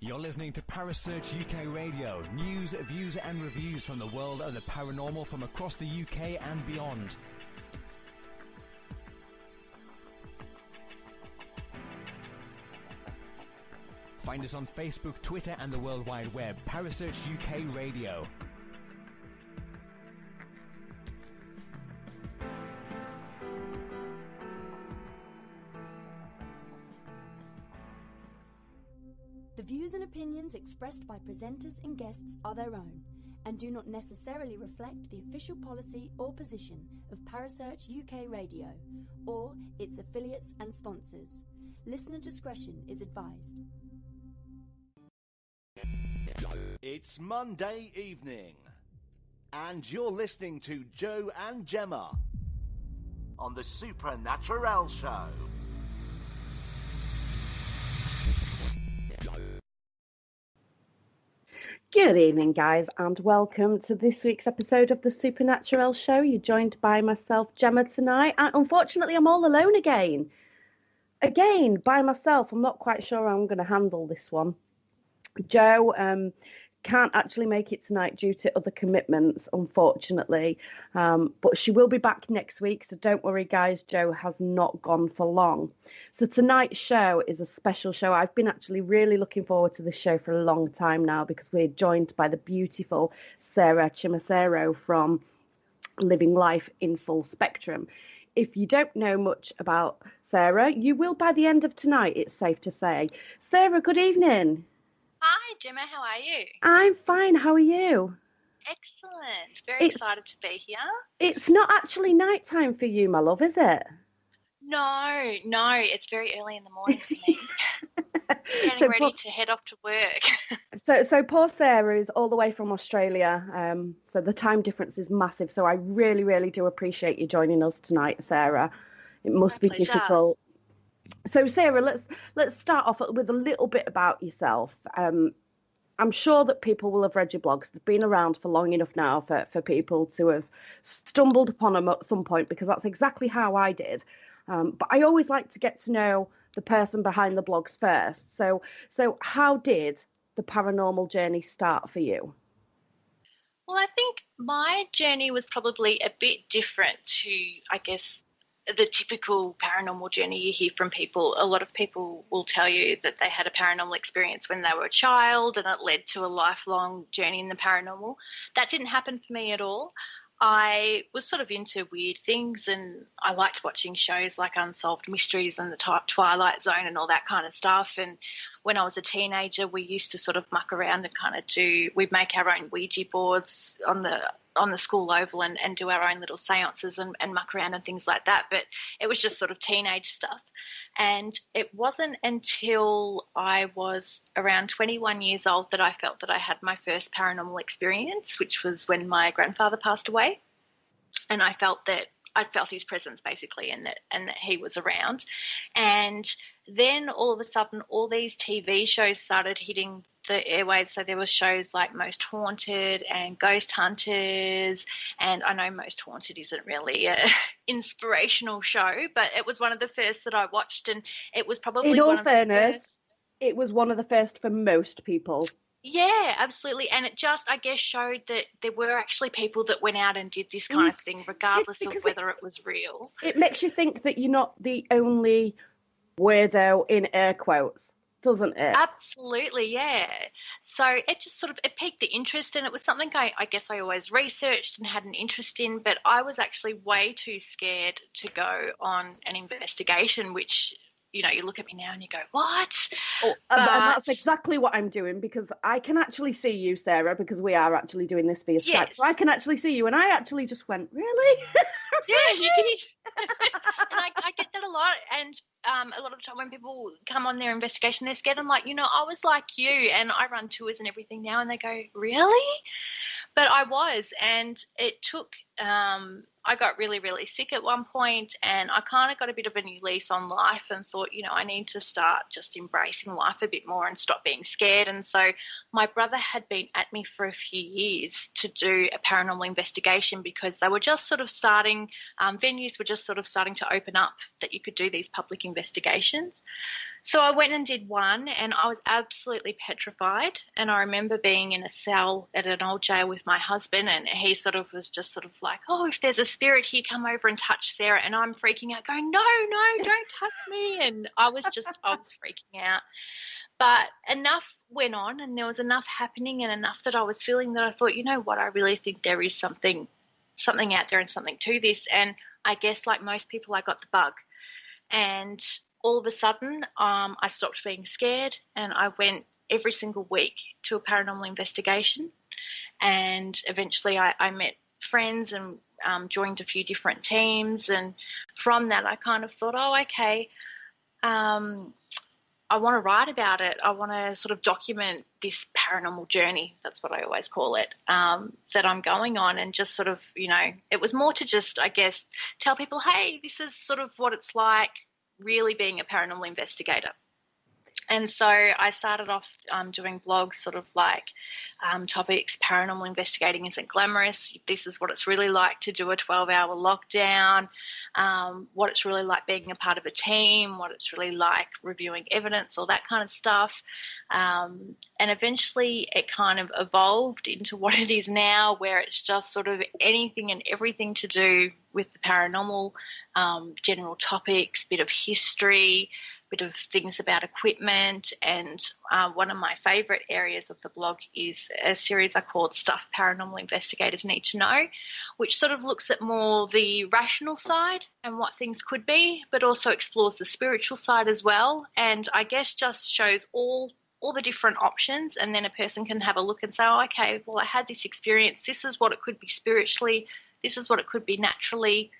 You're listening to Parasearch UK Radio. News, views and reviews from the world of the paranormal from across the UK and beyond. Find us on Facebook, Twitter and the World Wide Web. Parasearch UK Radio. The views and opinions expressed by presenters and guests are their own and do not necessarily reflect the official policy or position of Parasearch UK Radio or its affiliates and sponsors. Listener discretion is advised. It's Monday evening, and you're listening to Jo and Gemma on the Supernaturelle Show. Good evening, guys, and welcome to this week's episode of the Supernaturelle Show. You're joined by myself, Gemma, tonight. Unfortunately, I'm all alone again. Again, by myself. I'm not quite sure how I'm going to handle this one. Jo can't actually make it tonight due to other commitments, unfortunately. But she will be back next week, so don't worry, guys. Jo has not gone for long. So tonight's show is a special show. I've been actually really looking forward to this show for a long time now because we're joined by the beautiful Sarah Chumacero from Living Life in Full Spectrum. If you don't know much about Sarah, you will by the end of tonight, it's safe to say. Sarah, good evening. Hi, Gemma. How are you? I'm fine. How are you? Excellent. Very excited to be here. It's not actually nighttime for you, my love, is it? No. It's very early in the morning for me. Getting ready to head off to work. So poor Sarah is all the way from Australia. So the time difference is massive. So I really, really do appreciate you joining us tonight, Sarah. It must be difficult. So Sarah, let's start off with a little bit about yourself. I'm sure that people will have read your blogs. They've been around for long enough now for people to have stumbled upon them at some point, because that's exactly how I did. But I always like to get to know the person behind the blogs first. So how did the paranormal journey start for you? Well, I think my journey was probably a bit different to, I guess, the typical paranormal journey you hear from people. A lot of people will tell you that they had a paranormal experience when they were a child and it led to a lifelong journey in the paranormal. That didn't happen for me at all. I was sort of into weird things and I liked watching shows like Unsolved Mysteries and the Twilight Zone and all that kind of stuff. And when I was a teenager, we used to sort of muck around and we'd make our own Ouija boards on the school oval and do our own little seances and muck around and things like that. But it was just sort of teenage stuff. And it wasn't until I was around 21 years old that I felt that I had my first paranormal experience, which was when my grandfather passed away. And I felt his presence basically and that he was around. And then all of a sudden all these TV shows started hitting the airwaves. So there were shows like Most Haunted and Ghost Hunters, and I know Most Haunted isn't really an inspirational show, but it was one of the first that I watched, and it was probably in all fairness, it was one of the first for most people. Yeah, absolutely. And it just, I guess, showed that there were actually people that went out and did this kind of thing, regardless of whether it was real. It makes you think that you're not the only weirdo, in air quotes, doesn't it? Absolutely, yeah. So it just it piqued the interest, and it was something I guess I always researched and had an interest in, but I was actually way too scared to go on an investigation, which, you know, you look at me now and you go, what? And that's exactly what I'm doing, because I can actually see you, Sarah, because we are actually doing this via Skype. So I can actually see you, and I actually just went, really? Yeah, you did. And I get that a lot, and a lot of the time when people come on their investigation, they're scared. I'm like, you know, I was like you, and I run tours and everything now, and they go, really? But I was, and it took I got really, really sick at one point, and I kind of got a bit of a new lease on life and thought, you know, I need to start just embracing life a bit more and stop being scared. And so my brother had been at me for a few years to do a paranormal investigation, because they were just sort of starting, venues were just sort of starting to open up that you could do these public investigations. So I went and did one, and I was absolutely petrified. And I remember being in a cell at an old jail with my husband, and he sort of was just sort of like, oh, if there's a spirit here, come over and touch Sarah. And I'm freaking out going, no, don't touch me. And I was freaking out. But enough went on, and there was enough happening and enough that I was feeling that I thought, you know what, I really think there is something out there and something to this. And I guess like most people, I got the bug. And all of a sudden, I stopped being scared, and I went every single week to a paranormal investigation. And eventually I met friends and joined a few different teams. And from that, I kind of thought, oh, okay, I want to write about it. I want to sort of document this paranormal journey. That's what I always call it, that I'm going on, and just sort of, you know, it was more to just, I guess, tell people, hey, this is sort of what it's like really being a paranormal investigator. And so I started off doing blogs sort of like topics, paranormal investigating isn't glamorous. This is what it's really like to do a 12-hour lockdown, what it's really like being a part of a team, what it's really like reviewing evidence, all that kind of stuff. And eventually it kind of evolved into what it is now, where it's just sort of anything and everything to do with the paranormal, general topics, bit of history, bit of things about equipment. And one of my favourite areas of the blog is a series I called Stuff Paranormal Investigators Need to Know, which sort of looks at more the rational side and what things could be, but also explores the spiritual side as well. And I guess just shows all the different options, and then a person can have a look and say, oh, okay, well, I had this experience. This is what it could be spiritually. This is what it could be naturally.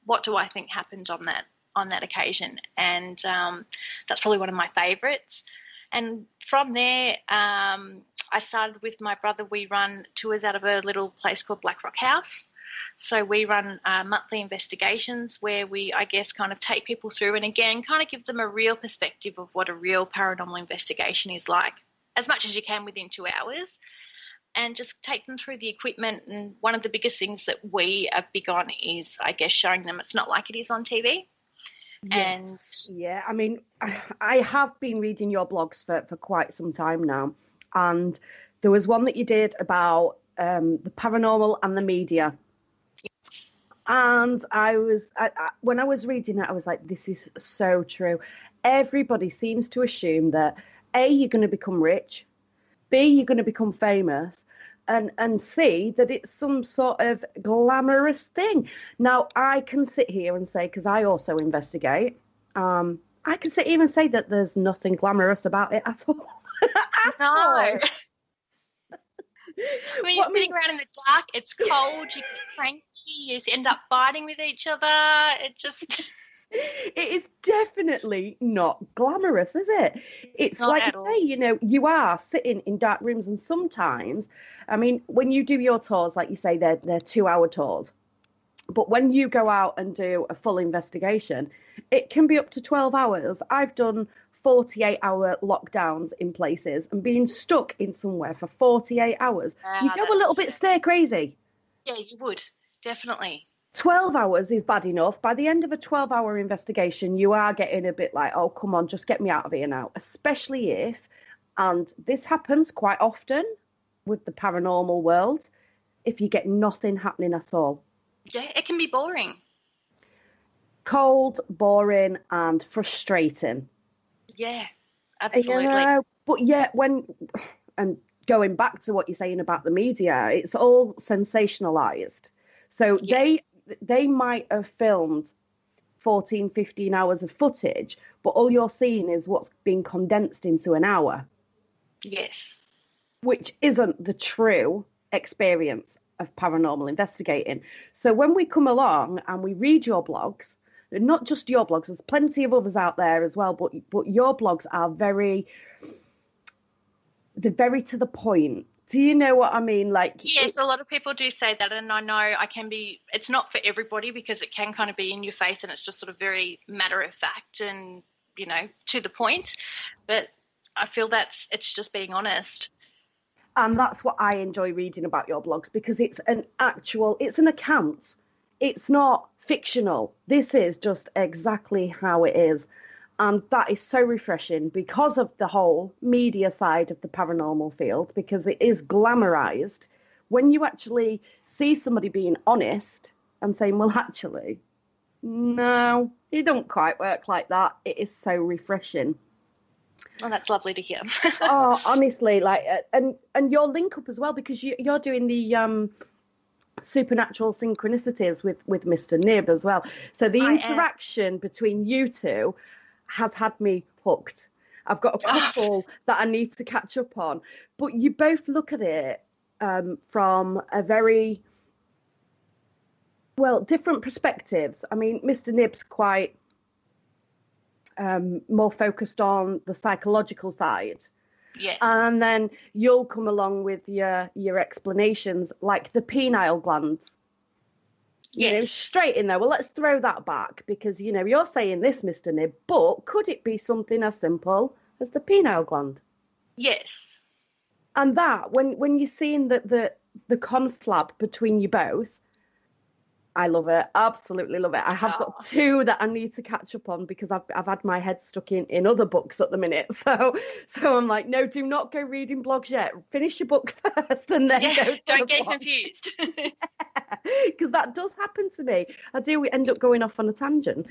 What do I think happened on that occasion? And that's probably one of my favourites. And from there, I started with my brother. We run tours out of a little place called Black Rock House. So we run monthly investigations where we, I guess, kind of take people through and, again, kind of give them a real perspective of what a real paranormal investigation is like, as much as you can within 2 hours, and just take them through the equipment. And one of the biggest things that we are big on is, I guess, showing them it's not like it is on TV. Yes. Yeah, I mean, I have been reading your blogs for quite some time now, and there was one that you did about the paranormal and the media. Yes. And when I was reading it, I was like, this is so true. Everybody seems to assume that A, you're going to become rich, B, you're going to become famous, and C, that it's some sort of glamorous thing. Now, I can sit here and say, because I also investigate, I can sit here and say that there's nothing glamorous about it at all. No. When you're sitting around in the dark, it's cold, you get cranky, you end up fighting with each other. It is definitely not glamorous, is it? It's not, like you say, you know, you are sitting in dark rooms, and sometimes, I mean, when you do your tours, like you say, they're 2-hour tours. But when you go out and do a full investigation, it can be up to 12 hours. I've done 48-hour lockdowns in places, and being stuck in somewhere for 48 hours, you go a little bit stir crazy. Yeah, you would, definitely. 12 hours is bad enough. By the end of a 12-hour investigation, you are getting a bit like, oh, come on, just get me out of here now. Especially if, and this happens quite often with the paranormal world, if you get nothing happening at all. Yeah, it can be boring. Cold, boring, and frustrating. Yeah, absolutely. You know, but yet and going back to what you're saying about the media, it's all sensationalized. So yes. They might have filmed 14, 15 hours of footage, but all you're seeing is what's being condensed into an hour. Yes. Which isn't the true experience of paranormal investigating. So when we come along and we read your blogs, not just your blogs, there's plenty of others out there as well, but your blogs are they're very to the point. Do you know what I mean? Like, yes, a lot of people do say that, and I know it's not for everybody, because it can kind of be in your face and it's just sort of very matter of fact and, you know, to the point. But I feel it's just being honest. And that's what I enjoy reading about your blogs, because it's an account. It's not fictional. This is just exactly how it is. And that is so refreshing because of the whole media side of the paranormal field, because it is glamorized. When you actually see somebody being honest and saying, well, actually, no, it don't quite work like that, it is so refreshing. Oh, that's lovely to hear. Oh, honestly, like, and your link up as well, because you're doing the supernatural synchronicities with Mr. Nib as well. So the interaction between you two has had me hooked. I've got a couple that I need to catch up on, but you both look at it from a very, well, different perspectives. I mean, Mr. Nib's quite more focused on the psychological side. Yes. And then you'll come along with your explanations, like the penile glands. Yes. You know, straight in there. Well, let's throw that back, because, you know, you're saying this, Mr. Nib, but could it be something as simple as the penile gland? Yes. And that, when you're seeing the conflab between you both, I love it. Absolutely love it. I have got two that I need to catch up on, because I've had my head stuck in other books at the minute. So I'm like, no, do not go reading blogs yet. Finish your book first and then go to don't the get blog. confused. Because that does happen to me. I do end up going off on a tangent.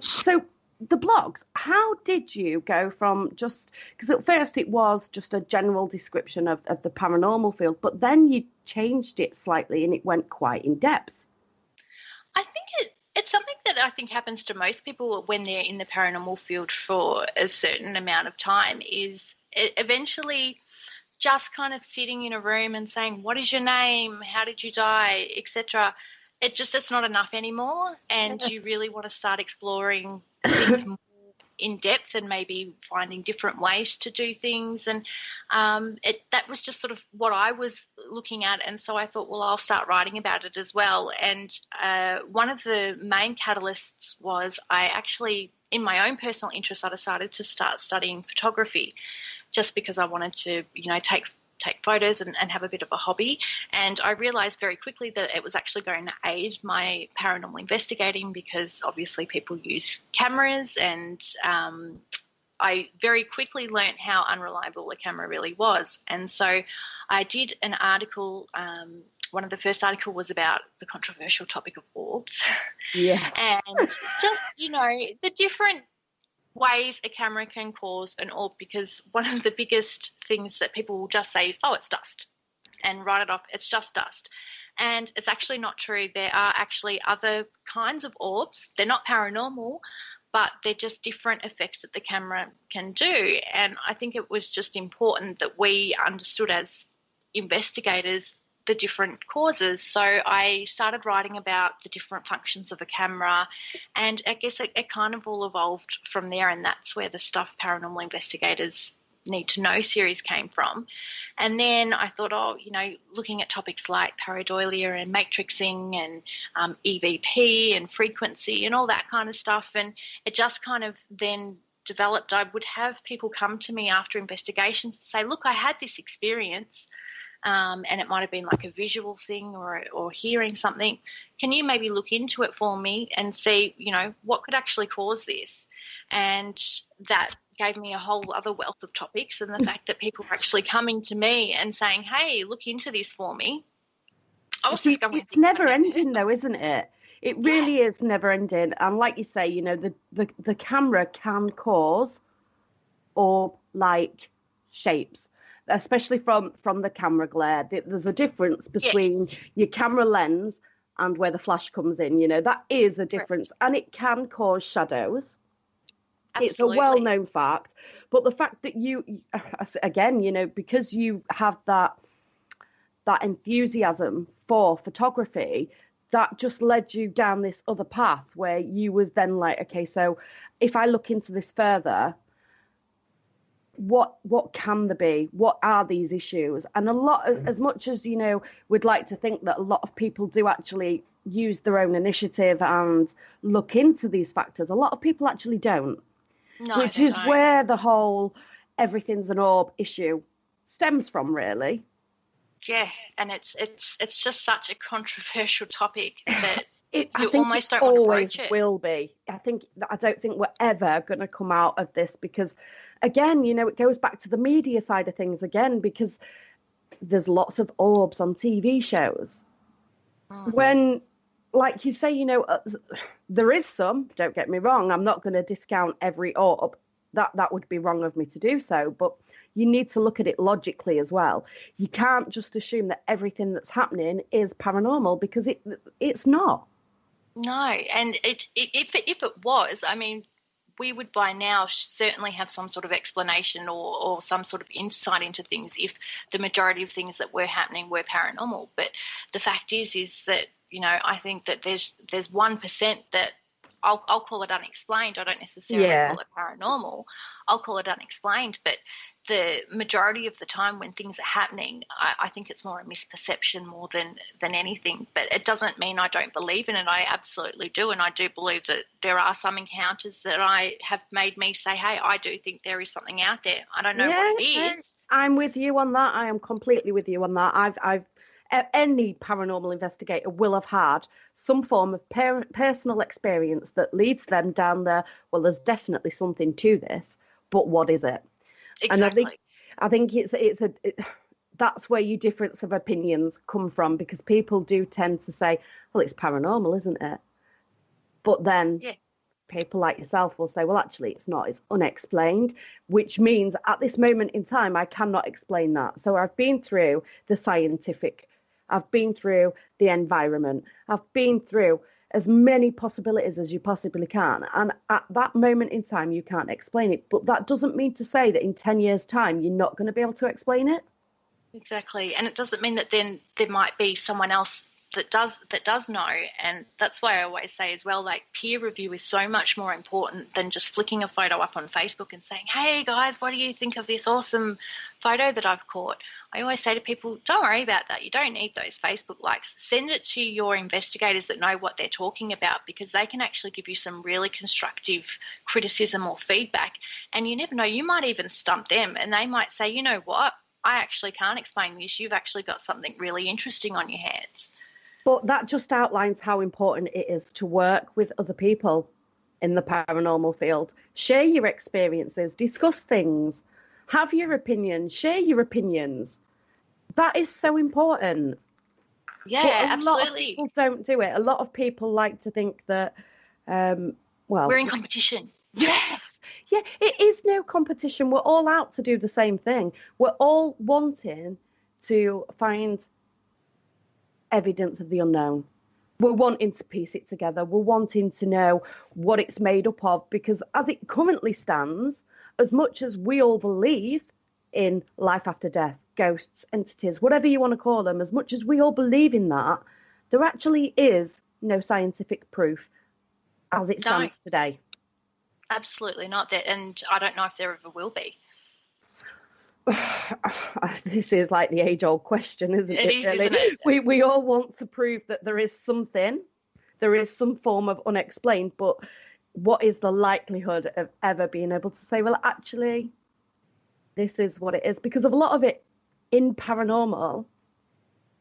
So the blogs, how did you go from just, because at first it was just a general description of the paranormal field, but then you changed it slightly and it went quite in depth. I think it's something that I think happens to most people when they're in the paranormal field for a certain amount of time, is eventually just kind of sitting in a room and saying, what is your name? How did you die? Etc. It's not enough anymore. And you really want to start exploring things more in depth and maybe finding different ways to do things. And that was just sort of what I was looking at. And so I thought, well, I'll start writing about it as well. And one of the main catalysts was I actually, in my own personal interest, I decided to start studying photography, just because I wanted to, take photos and have a bit of a hobby. And I realised very quickly that it was actually going to aid my paranormal investigating, because obviously people use cameras, and I very quickly learnt how unreliable a camera really was. And so I did an article, one of the first articles was about the controversial topic of orbs. Yes. And just, the different ways a camera can cause an orb, because one of the biggest things that people will just say is, oh, it's dust, and write it off, it's just dust. And it's actually not true. There are actually other kinds of orbs. They're not paranormal, but they're just different effects that the camera can do. And I think it was just important that we understood as investigators the different causes. So I started writing about the different functions of a camera, and I guess it kind of all evolved from there, and that's where the Stuff Paranormal Investigators Need to Know series came from. And then I thought, looking at topics like pareidolia and matrixing and EVP and frequency and all that kind of stuff, and it just kind of then developed. I would have people come to me after investigations and say, look, I had this experience, and it might have been like a visual thing or hearing something. Can you maybe look into it for me and see, what could actually cause this? And that gave me a whole other wealth of topics, and the fact that people were actually coming to me and saying, hey, look into this for me. It's never ending though, isn't it? It really is never ending. And like you say, the camera can cause orb-like shapes, especially from the camera glare. There's a difference between your camera lens and where the flash comes in. That is a difference. Right. And it can cause shadows. Absolutely. It's a well-known fact. But the fact that you, again, because you have that enthusiasm for photography, that just led you down this other path where you was then like, okay, so if I look into this further, what can there be? What are these issues? And a lot, as much as, we'd like to think that a lot of people do actually use their own initiative and look into these factors, a lot of people actually don't. No, which is where the whole everything's an orb issue stems from, really. Yeah, and it's just such a controversial topic that You almost almost don't want to always broach it. will be. I don't think we're ever going to come out of this because, again, it goes back to the media side of things again, because there's lots of orbs on TV shows. When, like you say, there is some, don't get me wrong, I'm not going to discount every orb. That would be wrong of me to do so, but you need to look at it logically as well. You can't just assume that everything that's happening is paranormal, because it's not. No, and if it was, I mean, we would by now certainly have some sort of explanation or some sort of insight into things if the majority of things that were happening were paranormal. But the fact is that, I think that there's 1% that I'll call it unexplained. I don't necessarily call it paranormal. I'll call it unexplained. But the majority of the time when things are happening, I think it's more a misperception more than anything. But it doesn't mean I don't believe in it. I absolutely do. And I do believe that there are some encounters that I have made me say, hey, I do think there is something out there. I don't know what it is. I'm with you on that. I am completely with you on that. Any paranormal investigator will have had some form of personal experience that leads them down there. Well, there's definitely something to this, but what is it? Exactly. And I think that's where your difference of opinions come from, because people do tend to say, well, it's paranormal, isn't it? But then people like yourself will say, well, actually, it's not. It's unexplained, which means at this moment in time, I cannot explain that. So I've been through the scientific, I've been through the environment, I've been through as many possibilities as you possibly can. And at that moment in time, you can't explain it. But that doesn't mean to say that in 10 years' time, you're not going to be able to explain it. Exactly. And it doesn't mean that then there might be someone else that does know. And that's why I always say as well, like, peer review is so much more important than just flicking a photo up on Facebook and saying, hey guys, what do you think of this awesome photo that I've caught? I always say to people, don't worry about that. You don't need those Facebook likes. Send it to your investigators that know what they're talking about, because they can actually give you some really constructive criticism or feedback. And you never know, you might even stump them and they might say, you know what, I actually can't explain this. You've actually got something really interesting on your hands. But that just outlines how important it is to work with other people in the paranormal field. Share your experiences, discuss things, have your opinions, share your opinions. That is so important. Yeah, but absolutely. A lot of people don't do it. A lot of people like to think that, we're in competition. Yes. Yeah, it is no competition. We're all out to do the same thing. We're all wanting to find evidence of the unknown. We're wanting to piece it together. We're wanting to know what it's made up of, because as it currently stands, as much as we all believe in life after death, ghosts, entities, whatever you want to call them, as much as we all believe in that, there actually is no scientific proof as it stands today. Absolutely not. That, and I don't know if there ever will be. This is like the age-old question, isn't it? It is, really? Isn't it? We all want to prove that there is something, there is some form of unexplained, but what is the likelihood of ever being able to say, well, actually, this is what it is? Because of a lot of it in paranormal,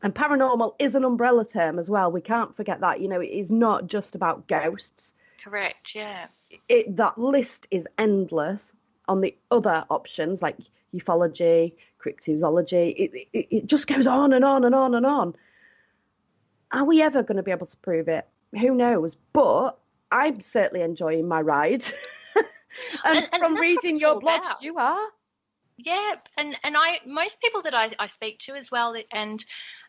and paranormal is an umbrella term as well. We can't forget that. It is not just about ghosts. Correct, yeah. That list is endless on the other options, like ufology, cryptozoology. It just goes on and on and on and on. Are we ever going to be able to prove it? Who knows? But I'm certainly enjoying my ride. and from reading your blogs, you are. Yeah, and most people that I speak to as well, and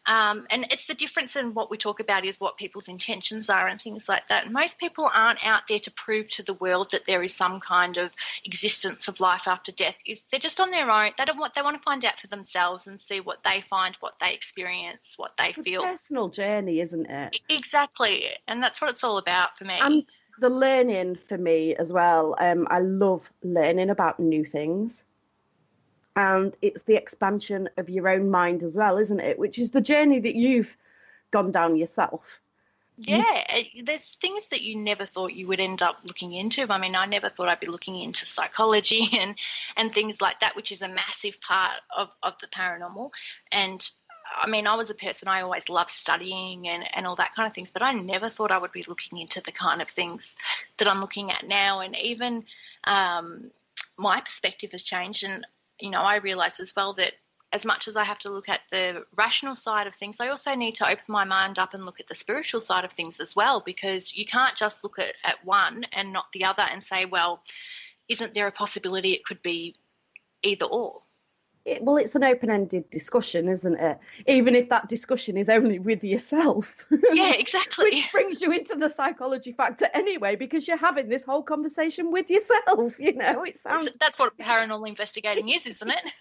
it's the difference in what we talk about is what people's intentions are and things like that. Most people aren't out there to prove to the world that there is some kind of existence of life after death. They're just on their own. They want to find out for themselves and see what they find, what they experience, what they feel. It's a personal journey, isn't it? Exactly, and that's what it's all about for me. And the learning for me as well. I love learning about new things. And it's the expansion of your own mind as well, isn't it? Which is the journey that you've gone down yourself. Yeah, there's things that you never thought you would end up looking into. I mean, I never thought I'd be looking into psychology and things like that, which is a massive part of the paranormal. And I mean, I was a person, I always loved studying and all that kind of things, but I never thought I would be looking into the kind of things that I'm looking at now. And even my perspective has changed. And, I realised as well that as much as I have to look at the rational side of things, I also need to open my mind up and look at the spiritual side of things as well, because you can't just look at one and not the other and say, well, isn't there a possibility it could be either or? Well, it's an open-ended discussion, isn't it? Even if that discussion is only with yourself. Yeah, exactly. Which brings you into the psychology factor anyway, because you're having this whole conversation with yourself, It sounds... That's what paranormal investigating is, isn't it?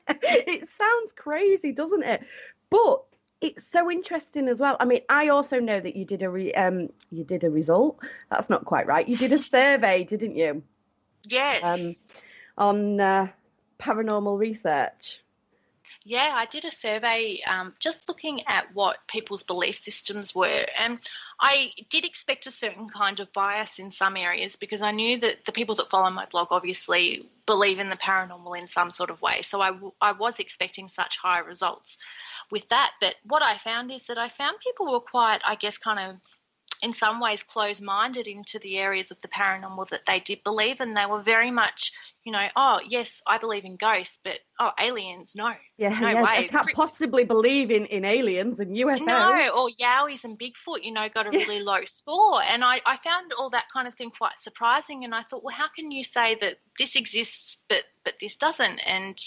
It sounds crazy, doesn't it? But it's so interesting as well. I mean, I also know that you did a result. That's not quite right. You did a survey, didn't you? Yes. On paranormal research. Yeah, I did a survey just looking at what people's belief systems were. And I did expect a certain kind of bias in some areas, because I knew that the people that follow my blog obviously believe in the paranormal in some sort of way. So I was expecting such high results with that. But what I found is that I found people were quite, I guess, kind of in some ways closed-minded into the areas of the paranormal that they did believe, and they were very much, oh, yes, I believe in ghosts, but, oh, aliens, no. No way. I can't possibly believe in aliens and UFOs. No, or Yowies and Bigfoot, got a really low score. And I found all that kind of thing quite surprising, and I thought, well, how can you say that this exists but this doesn't? And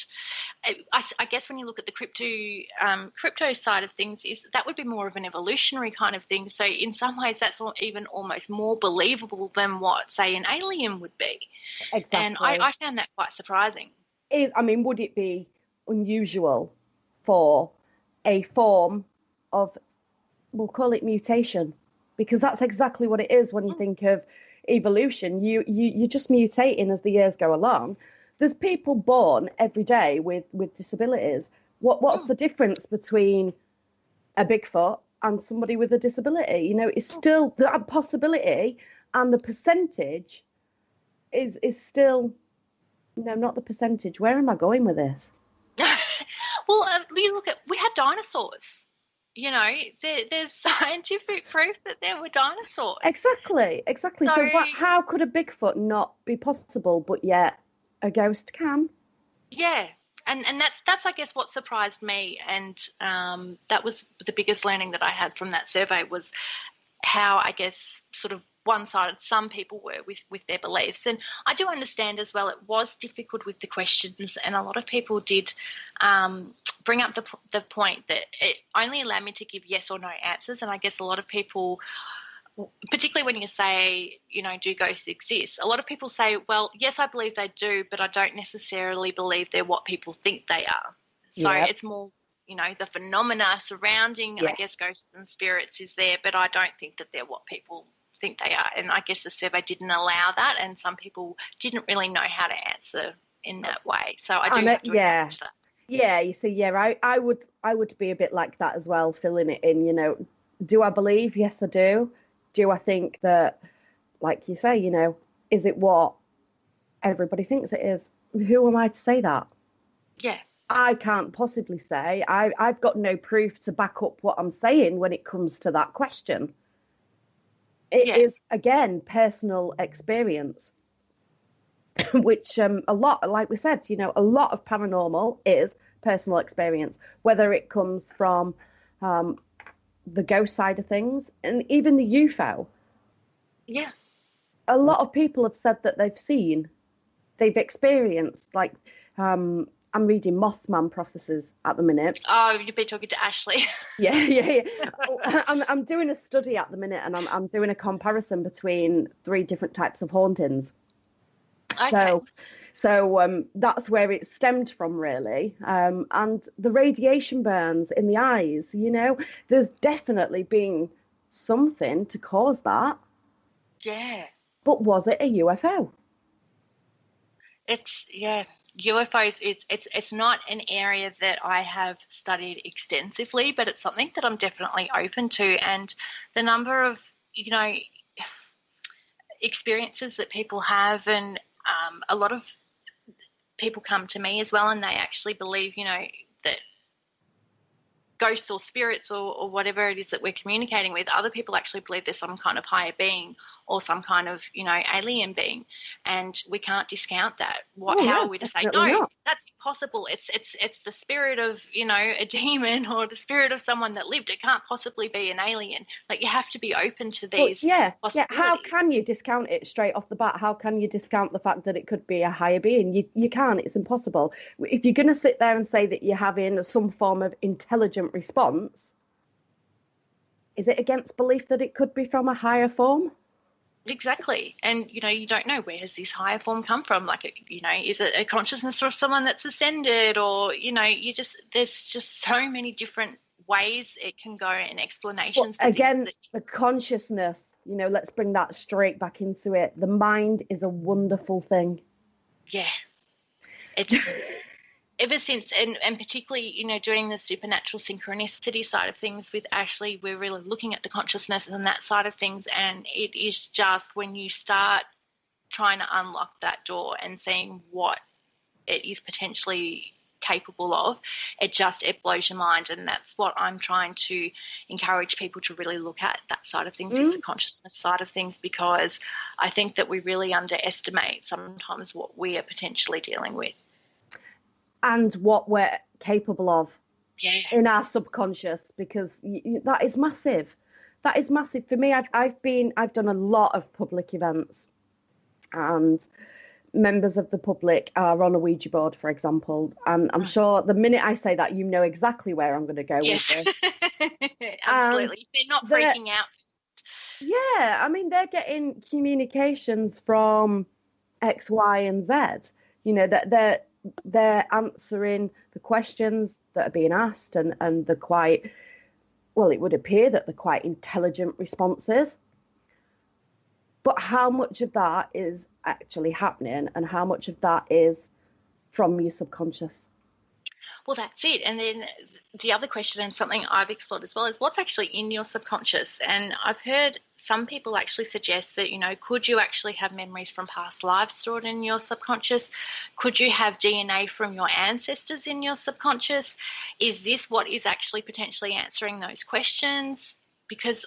I guess when you look at the crypto side of things, that would be more of an evolutionary kind of thing. So in some ways that's even almost more believable than what, say, an alien would be. Exactly. And I found that quite surprising. Would it be unusual for a form of, we'll call it mutation, because that's exactly what it is when you think of evolution. You're just mutating as the years go along. There's people born every day with disabilities. What's the difference between a Bigfoot and somebody with a disability? It's still that possibility, and the percentage is still, no, not the percentage. Where am I going with this? Well, we had dinosaurs. There's scientific proof that there were dinosaurs. Exactly. So how could a Bigfoot not be possible, but yet a ghost can? Yeah, and that's I guess what surprised me, and that was the biggest learning that I had from that survey, was how, I guess, sort of one-sided some people were with their beliefs. And I do understand as well it was difficult with the questions, and a lot of people did bring up the point that it only allowed me to give yes or no answers. And I guess a lot of people, particularly when you say, do ghosts exist, a lot of people say, well, yes, I believe they do, but I don't necessarily believe they're what people think they are. So It's more, the phenomena surrounding, I guess, ghosts and spirits is there, but I don't think that they're what people think they are. And I guess the survey didn't allow that, and some people didn't really know how to answer in that way. So I do have to acknowledge that. Yeah, you see, I would be a bit like that as well, filling it in, do I believe? Yes, I do. Do I think that, like you say, is it what everybody thinks it is? Who am I to say that? Yeah. I can't possibly say. I've got no proof to back up what I'm saying when it comes to that question. It is, again, personal experience, which a lot, like we said, a lot of paranormal is personal experience, whether it comes from the ghost side of things and even the UFO. Yeah. A lot of people have said that they've experienced, like, I'm reading Mothman prophecies at the minute. Oh, you've been talking to Ashley. Yeah. I'm doing a study at the minute, and I'm doing a comparison between 3 different types of hauntings. Okay. So that's where it stemmed from, really. And the radiation burns in the eyes, there's definitely been something to cause that. Yeah. But was it a UFO? UFOs, it's not an area that I have studied extensively, but it's something that I'm definitely open to. And the number of, experiences that people have, and a lot of people come to me as well, and they actually believe, that ghosts or spirits or whatever it is that we're communicating with. Other people actually believe there's some kind of higher being or some kind of, alien being, and we can't discount that. How are we to say, no, not. That's impossible. It's the spirit of, a demon or the spirit of someone that lived. It can't possibly be an alien. Like, you have to be open to these possibilities. How can you discount it straight off the bat? How can you discount the fact that it could be a higher being? You can't. It's impossible. If you're going to sit there and say that you're having some form of intelligent response, is it against belief that it could be from a higher form? Exactly. And, you don't know, where has this higher form come from? Like, is it a consciousness of someone that's ascended, or, there's just so many different ways it can go and explanations. Well, again, the consciousness, let's bring that straight back into it. The mind is a wonderful thing. Yeah. It's ever since, and particularly, doing the supernatural synchronicity side of things with Ashley, we're really looking at the consciousness and that side of things, and it is just when you start trying to unlock that door and seeing what it is potentially capable of, it blows your mind. And that's what I'm trying to encourage people to really look at, that side of things, is the consciousness side of things, because I think that we really underestimate sometimes what we are potentially dealing with. And what we're capable of in our subconscious, because that is massive. That is massive for me. I've done a lot of public events, and members of the public are on a Ouija board, for example. And I'm sure the minute I say that, you know exactly where I'm going to go with this. Absolutely. They're not freaking out. Yeah, I mean, they're getting communications from X, Y, and Z. That they're answering the questions that are being asked, and they're quite, well, it would appear that they're quite intelligent responses. But how much of that is actually happening, and how much of that is from your subconscious? Well, that's it. And then the other question, and something I've explored as well, is what's actually in your subconscious. And I've heard some people actually suggest that, could you actually have memories from past lives stored in your subconscious? Could you have DNA from your ancestors in your subconscious? Is this what is actually potentially answering those questions? Because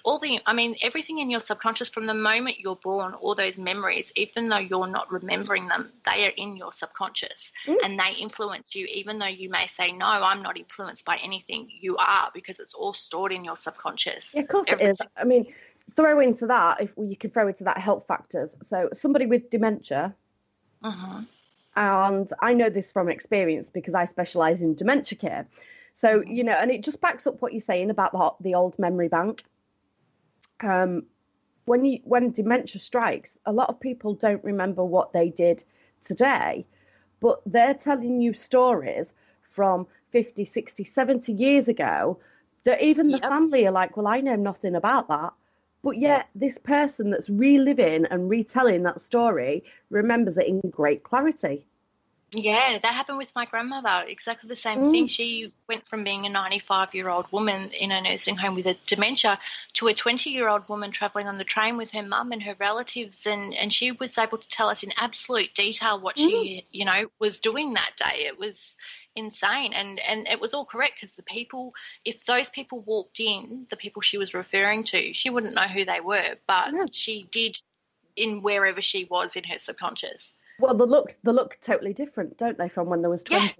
everything in your subconscious, from the moment you're born, all those memories, even though you're not remembering them, they are in your subconscious and they influence you. Even though you may say, no, I'm not influenced by anything, you are, because it's all stored in your subconscious. Yeah, of course it is. I mean, throw into that, if you can throw into that health factors. So somebody with dementia, and I know this from experience because I specialise in dementia care. So, and it just backs up what you're saying about the old memory bank. When dementia strikes, a lot of people don't remember what they did today, but they're telling you stories from 50, 60, 70 years ago that even the family are like, well, I know nothing about that. But yet this person that's reliving and retelling that story remembers it in great clarity. Yeah, that happened with my grandmother. Exactly the same thing. She went from being a 95-year-old woman in a nursing home with a dementia to a 20-year-old woman travelling on the train with her mum and her relatives, and she was able to tell us in absolute detail what she, was doing that day. It was insane, and it was all correct, because the people, if those people walked in, the people she was referring to, she wouldn't know who they were, but she did in wherever she was in her subconscious. Well, they look totally different, don't they, from when there was 20? Yeah.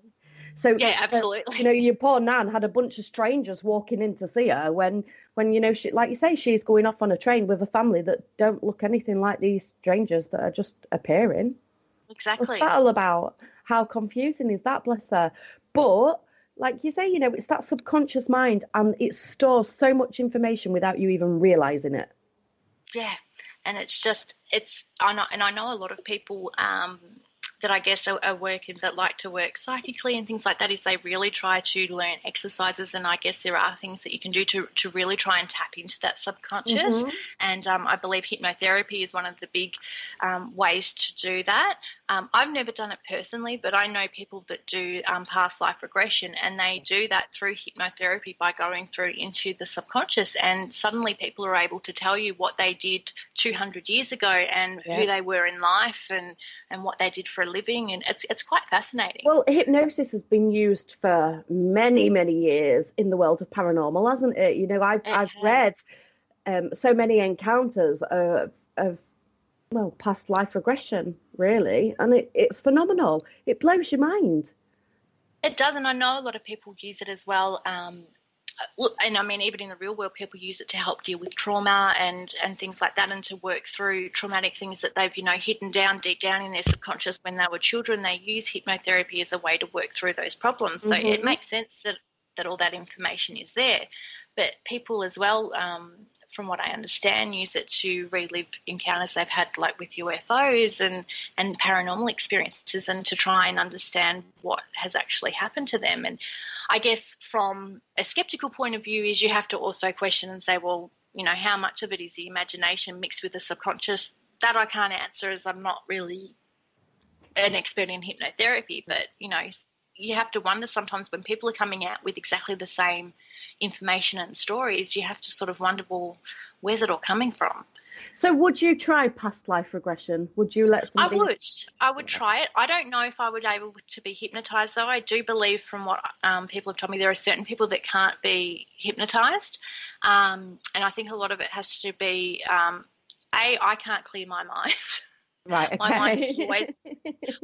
So yeah, absolutely. Your poor Nan had a bunch of strangers walking in to see her when she, like you say, she's going off on a train with a family that don't look anything like these strangers that are just appearing. Exactly. What's that all about? How confusing is that, bless her? But like you say, it's that subconscious mind, and it stores so much information without you even realizing it. Yeah. And I know a lot of people that I guess are working, that like to work psychically and things like that, is they really try to learn exercises, and I guess there are things that you can do to really try and tap into that subconscious. And I believe hypnotherapy is one of the big ways to do that. I've never done it personally, but I know people that do past life regression, and they do that through hypnotherapy by going through into the subconscious, and suddenly people are able to tell you what they did 200 years ago and who they were in life and what they did for a living, and it's quite fascinating. Well, hypnosis has been used for many, many years in the world of paranormal, hasn't it? You know, I've read so many encounters of past life regression, really, and it's phenomenal. It blows your mind. It does, and I know a lot of people use it as well. And I mean, even in the real world, people use it to help deal with trauma and things like that, and to work through traumatic things that they've, hidden down deep down in their subconscious when they were children. They use hypnotherapy as a way to work through those problems. So it makes sense that all that information is there. But people as well, from what I understand, use it to relive encounters they've had, like with UFOs and paranormal experiences, and to try and understand what has actually happened to them. And I guess from a skeptical point of view is you have to also question and say, well, how much of it is the imagination mixed with the subconscious? That I can't answer, as I'm not really an expert in hypnotherapy. But, you have to wonder sometimes when people are coming out with exactly the same information and stories, you have to sort of wonder, well, where's it all coming from? So would you try past life regression? Would you let somebody... I would try it. I don't know if I would be able to be hypnotised, though. I do believe, from what people have told me, there are certain people that can't be hypnotised. And I think a lot of it has to be, I can't clear my mind. Right, okay. My mind is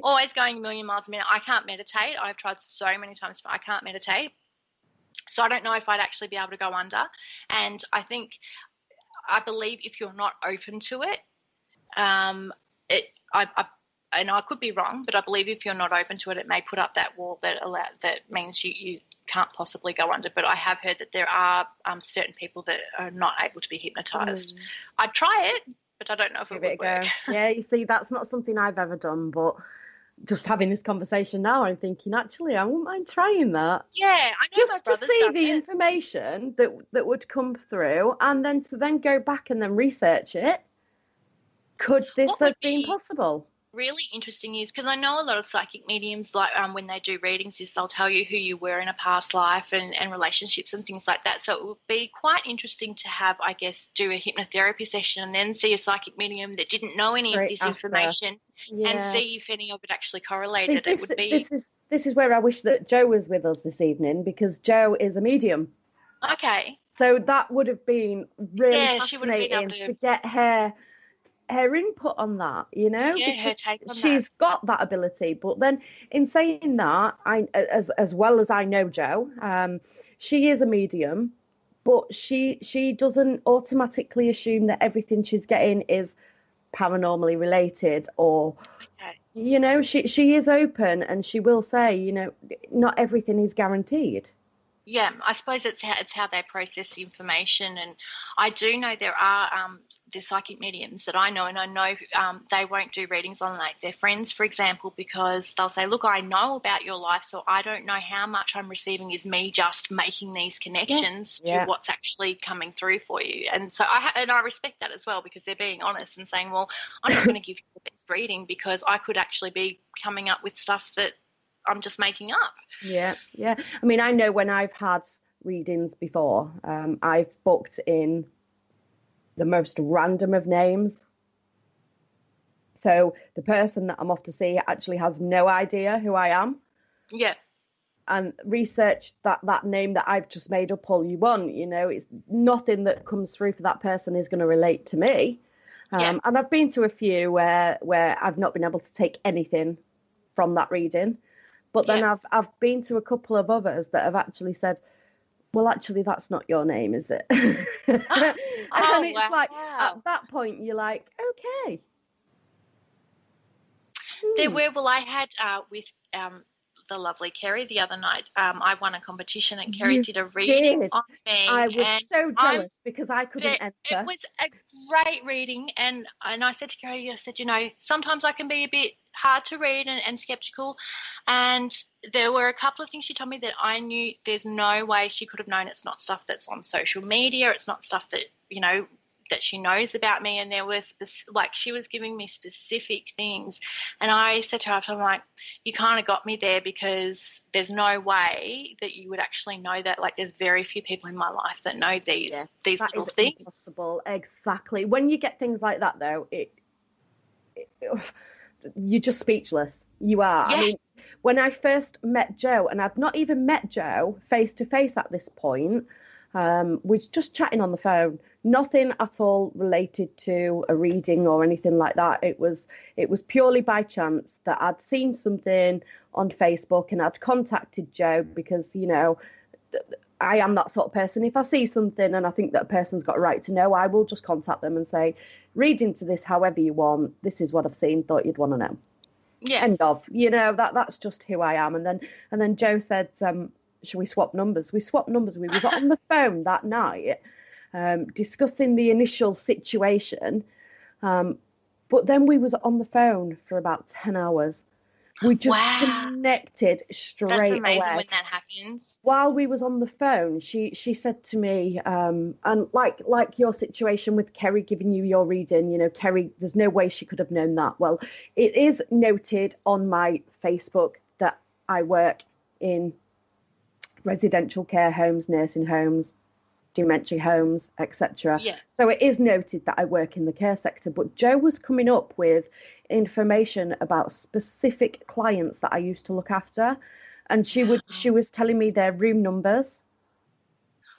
always going a million miles a minute. I can't meditate. I've tried so many times, but I can't meditate. So I don't know if I'd actually be able to go under. And I believe if you're not open to it, and I could be wrong, but I believe if you're not open to it, it may put up that wall that means you can't possibly go under. But I have heard that there are certain people that are not able to be hypnotised. I'd try it, but I don't know if it would work. Yeah, you see, that's not something I've ever done, but just having this conversation now, I'm thinking, actually, I wouldn't mind trying that. Yeah, I know. Just to see the information that would come through, and then to go back and then research it. Could this have been possible? Really interesting is, because I know a lot of psychic mediums, like when they do readings, is they'll tell you who you were in a past life and relationships and things like that. So it would be quite interesting to have, I guess, do a hypnotherapy session and then see a psychic medium that didn't know any of this information and see if any of it actually correlated. This is where I wish that Jo was with us this evening, because Jo is a medium. Okay. So that would have been really fascinating, she would have been able to get her input on that, her take on she's got that ability. But then, in saying that, as well as I know Jo, she is a medium, but she doesn't automatically assume that everything she's getting is paranormally related, or she is open, and she will say, not everything is guaranteed. Yeah, I suppose it's how they process the information. And I do know there are the psychic mediums that I know, and I know they won't do readings on like their friends, for example, because they'll say, look, I know about your life, so I don't know how much I'm receiving is me just making these connections to what's actually coming through for you. And so I respect that as well, because they're being honest and saying, well, I'm not going to give you the best reading because I could actually be coming up with stuff that I'm just making up. Yeah. I mean, I know when I've had readings before, I've booked in the most random of names. So the person that I'm off to see actually has no idea who I am. Yeah. And research that name that I've just made up all you want. It's nothing that comes through for that person is going to relate to me. And I've been to a few where I've not been able to take anything from that reading. But then I've been to a couple of others that have actually said, well, actually, that's not your name, is it? And it's like, at that point, you're like, okay. There were, I had with the lovely Kerry the other night, I won a competition and Kerry did a reading on me. I was so jealous because I couldn't enter. It was a great reading, and I said to Kerry, I said, sometimes I can be a bit hard to read and skeptical, and there were a couple of things she told me that I knew there's no way she could have known. It's not stuff that's on social media, it's not stuff that that she knows about me, and there was she was giving me specific things, and I said to her, I'm like, you kind of got me there, because there's no way that you would actually know that. Like, there's very few people in my life that know these little things. Impossible. Exactly. When you get things like that, though, you're just speechless. You are. Yeah. I mean, when I first met Jo, and I'd not even met Jo face to face at this point, we're just chatting on the phone. Nothing at all related to a reading or anything like that. It was purely by chance that I'd seen something on Facebook and I'd contacted Jo because, you know, I am that sort of person. If I see something and I think that a person's got a right to know, I will just contact them and say, read into this however you want. This is what I've seen. Thought you'd want to know. Yeah. End of. You know, that's just who I am. And then Jo said, shall we swap numbers? We swapped numbers. We was on the phone that night discussing the initial situation. But then we was on the phone for about 10 hours. We just connected straight away. That's amazing when that happens. While we was on the phone, she said to me, and like your situation with Kerry giving you your reading, you know, Kerry, there's no way she could have known that. Well, it is noted on my Facebook that I work in residential care homes, nursing homes, dementia homes, etc. Yeah. So it is noted that I work in the care sector. But Jo was coming up with information about specific clients that I used to look after, and she was telling me their room numbers,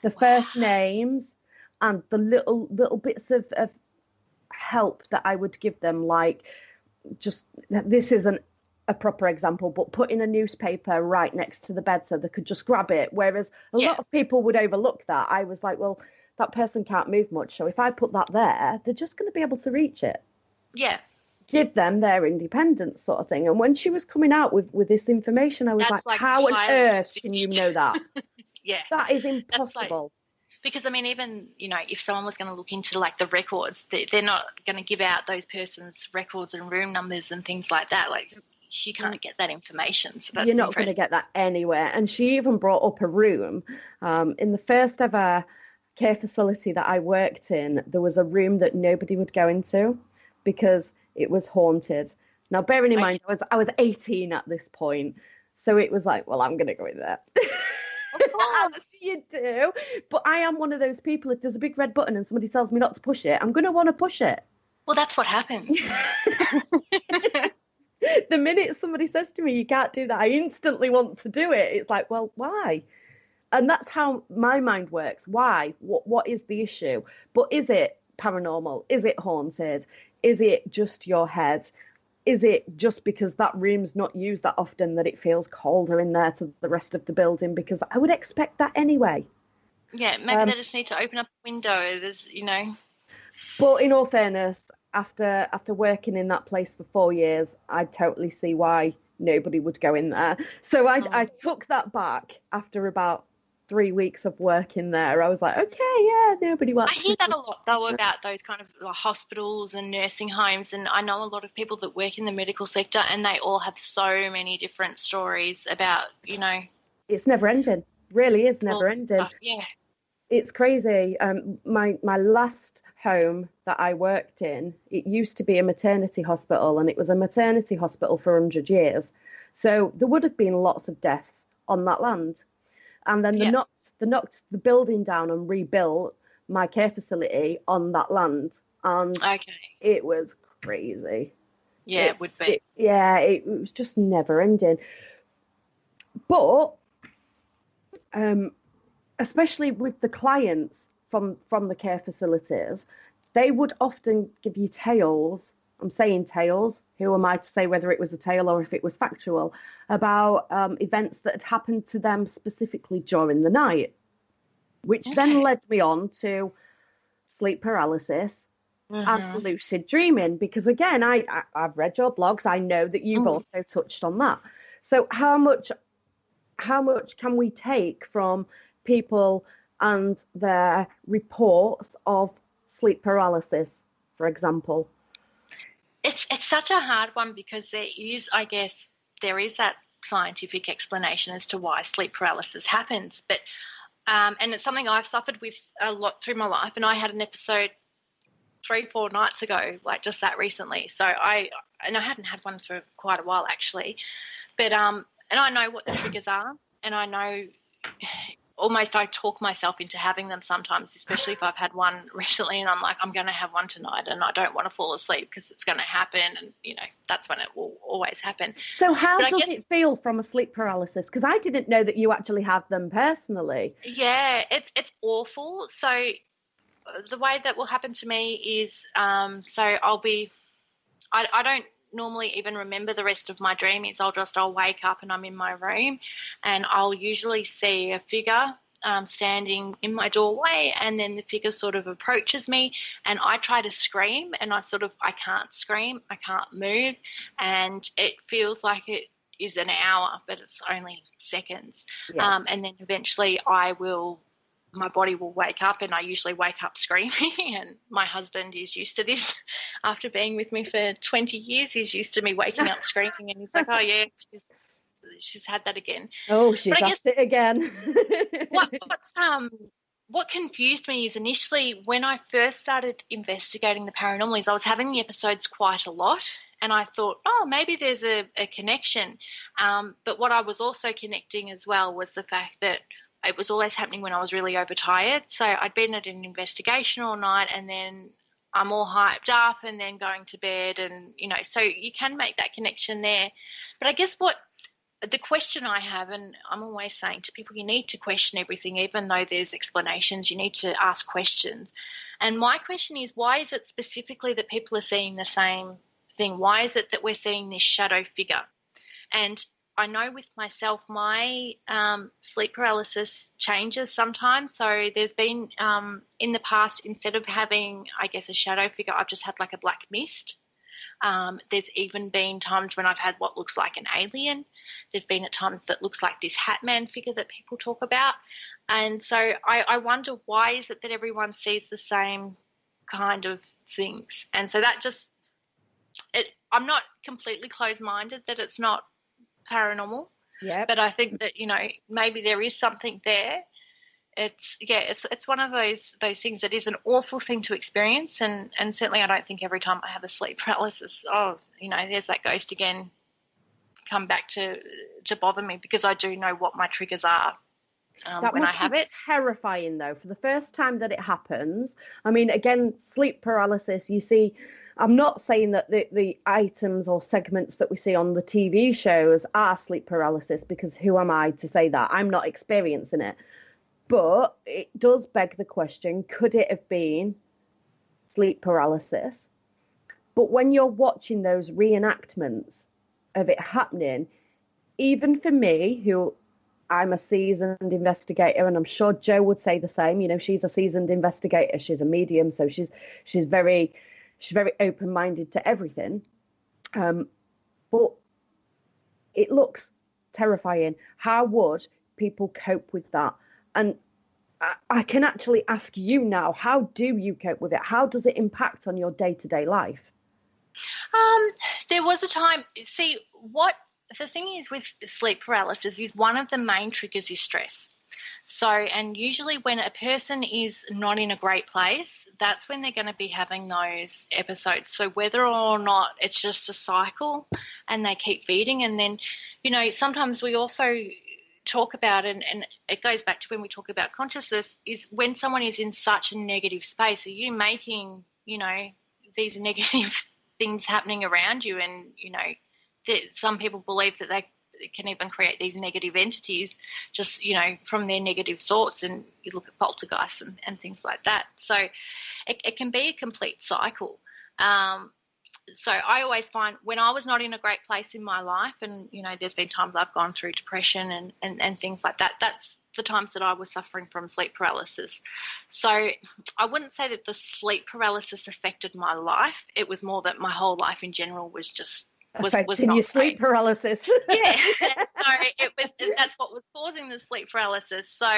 the first names, and the little bits of help that I would give them, like, just, this isn't a proper example, but putting a newspaper right next to the bed so they could just grab it, whereas a lot of people would overlook that. I was like, well, that person can't move much, so if I put that there, they're just going to be able to reach it. Yeah. Give them their independence, sort of thing. And when she was coming out with this information, I was like, how on earth can you know that? Yeah. That is impossible. Because, I mean, even, you know, if someone was going to look into, like, the records, they're not going to give out those person's records and room numbers and things like that. Like, she can't get that information. So that's You're not going to get that anywhere. And she even brought up a room. In the first ever care facility that I worked in, there was a room that nobody would go into because it was haunted. Now, bearing in mind, I was 18 at this point. So it was like, well, I'm going to go in there. As you do. But I am one of those people, if there's a big red button and somebody tells me not to push it, I'm going to want to push it. Well, that's what happens. The minute somebody says to me, you can't do that, I instantly want to do it. It's like, well, why? And that's how my mind works. Why? What is the issue? But is it paranormal? Is it haunted? Is it just your head? Is it just because that room's not used that often that it feels colder in there to the rest of the building? Because I would expect that anyway. Yeah, maybe they just need to open up a window. There's, you know. But in all fairness, after working in that place for 4 years, I totally see why nobody would go in there. So I took that back after about 3 weeks of working there. I was like, okay, yeah, nobody wants. I hear that a lot, though, about those kind of like hospitals and nursing homes. And I know a lot of people that work in the medical sector, and they all have so many different stories about, you know. It's never ending. Really is never ending. Yeah. It's crazy. My last home that I worked in, it used to be a maternity hospital, and it was a maternity hospital for 100 years. So there would have been lots of deaths on that land. And then they knocked the building down and rebuilt my care facility on that land. And it was crazy. Yeah, it would be. It was just never ending. But especially with the clients from the care facilities, they would often give you tales. I'm saying tales. Who am I to say whether it was a tale or if it was factual, about events that had happened to them specifically during the night, which then led me on to sleep paralysis and lucid dreaming. Because again, I've read your blogs. I know that you've also touched on that. So how much can we take from people and their reports of sleep paralysis, for example? It's such a hard one because there is that scientific explanation as to why sleep paralysis happens. But and it's something I've suffered with a lot through my life. And I had an episode 3-4 nights ago, like just that recently. So I hadn't had one for quite a while actually. But and I know what the triggers are, and I know almost I talk myself into having them sometimes, especially if I've had one recently and I'm like, I'm going to have one tonight and I don't want to fall asleep because it's going to happen, and, you know, that's when it will always happen. So how does it feel from a sleep paralysis? Because I didn't know that you actually had them personally. Yeah, it's awful. So the way that will happen to me is I don't normally even remember the rest of my dream. I'll wake up and I'm in my room, and I'll usually see a figure standing in my doorway, and then the figure sort of approaches me, and I try to scream, and I can't scream, I can't move, and it feels like it is an hour, but it's only seconds. Yeah. And then eventually my body will wake up, and I usually wake up screaming, and my husband is used to this. After being with me for 20 years, he's used to me waking up screaming, and he's like, oh, yeah, she's had that again. Oh, she's had it again. What confused me is initially when I first started investigating the paranormal is I was having the episodes quite a lot, and I thought, oh, maybe there's a connection. But what I was also connecting as well was the fact that it was always happening when I was really overtired. So I'd been at an investigation all night, and then I'm all hyped up and then going to bed, and, you know, so you can make that connection there. But I guess the question I have, and I'm always saying to people, you need to question everything, even though there's explanations, you need to ask questions. And my question is, why is it specifically that people are seeing the same thing? Why is it that we're seeing this shadow figure? And I know with myself, my sleep paralysis changes sometimes. So there's been in the past, instead of having, I guess, a shadow figure, I've just had like a black mist. There's even been times when I've had what looks like an alien. There's been at times that looks like this Hat Man figure that people talk about. And so I wonder, why is it that everyone sees the same kind of things? And so that just I'm not completely closed-minded that it's not paranormal. Yeah. But I think that, you know, maybe there is something there. It's one of those things that is an awful thing to experience, and certainly I don't think every time I have a sleep paralysis, oh, you know, there's that ghost again come back to bother me, because I do know what my triggers are when I have it. Terrifying though, for the first time that it happens. I mean, again, sleep paralysis, you see, I'm not saying that the items or segments that we see on the TV shows are sleep paralysis, because who am I to say that? I'm not experiencing it. But it does beg the question, could it have been sleep paralysis? But when you're watching those reenactments of it happening, even for me, who I'm a seasoned investigator, and I'm sure Jo would say the same, you know, she's a seasoned investigator, she's a medium, so she's very open-minded to everything. But it looks terrifying. How would people cope with that? And I can actually ask you now, how do you cope with it? How does it impact on your day-to-day life? There was a time, see, what the thing is with sleep paralysis is one of the main triggers is stress. So, and usually when a person is not in a great place, that's when they're going to be having those episodes. So whether or not it's just a cycle and they keep feeding, and then, you know, sometimes we also talk about, and it goes back to when we talk about consciousness, is when someone is in such a negative space, are you making, you know, these negative things happening around you? And, you know, some people believe that they can even create these negative entities just, you know, from their negative thoughts, and you look at poltergeists and things like that. So it can be a complete cycle. So I always find when I was not in a great place in my life, and, you know, there's been times I've gone through depression and things like that, that's the times that I was suffering from sleep paralysis. So I wouldn't say that the sleep paralysis affected my life. It was more that my whole life in general was just was not your sleep paralysis. Yeah, so that's what was causing the sleep paralysis. So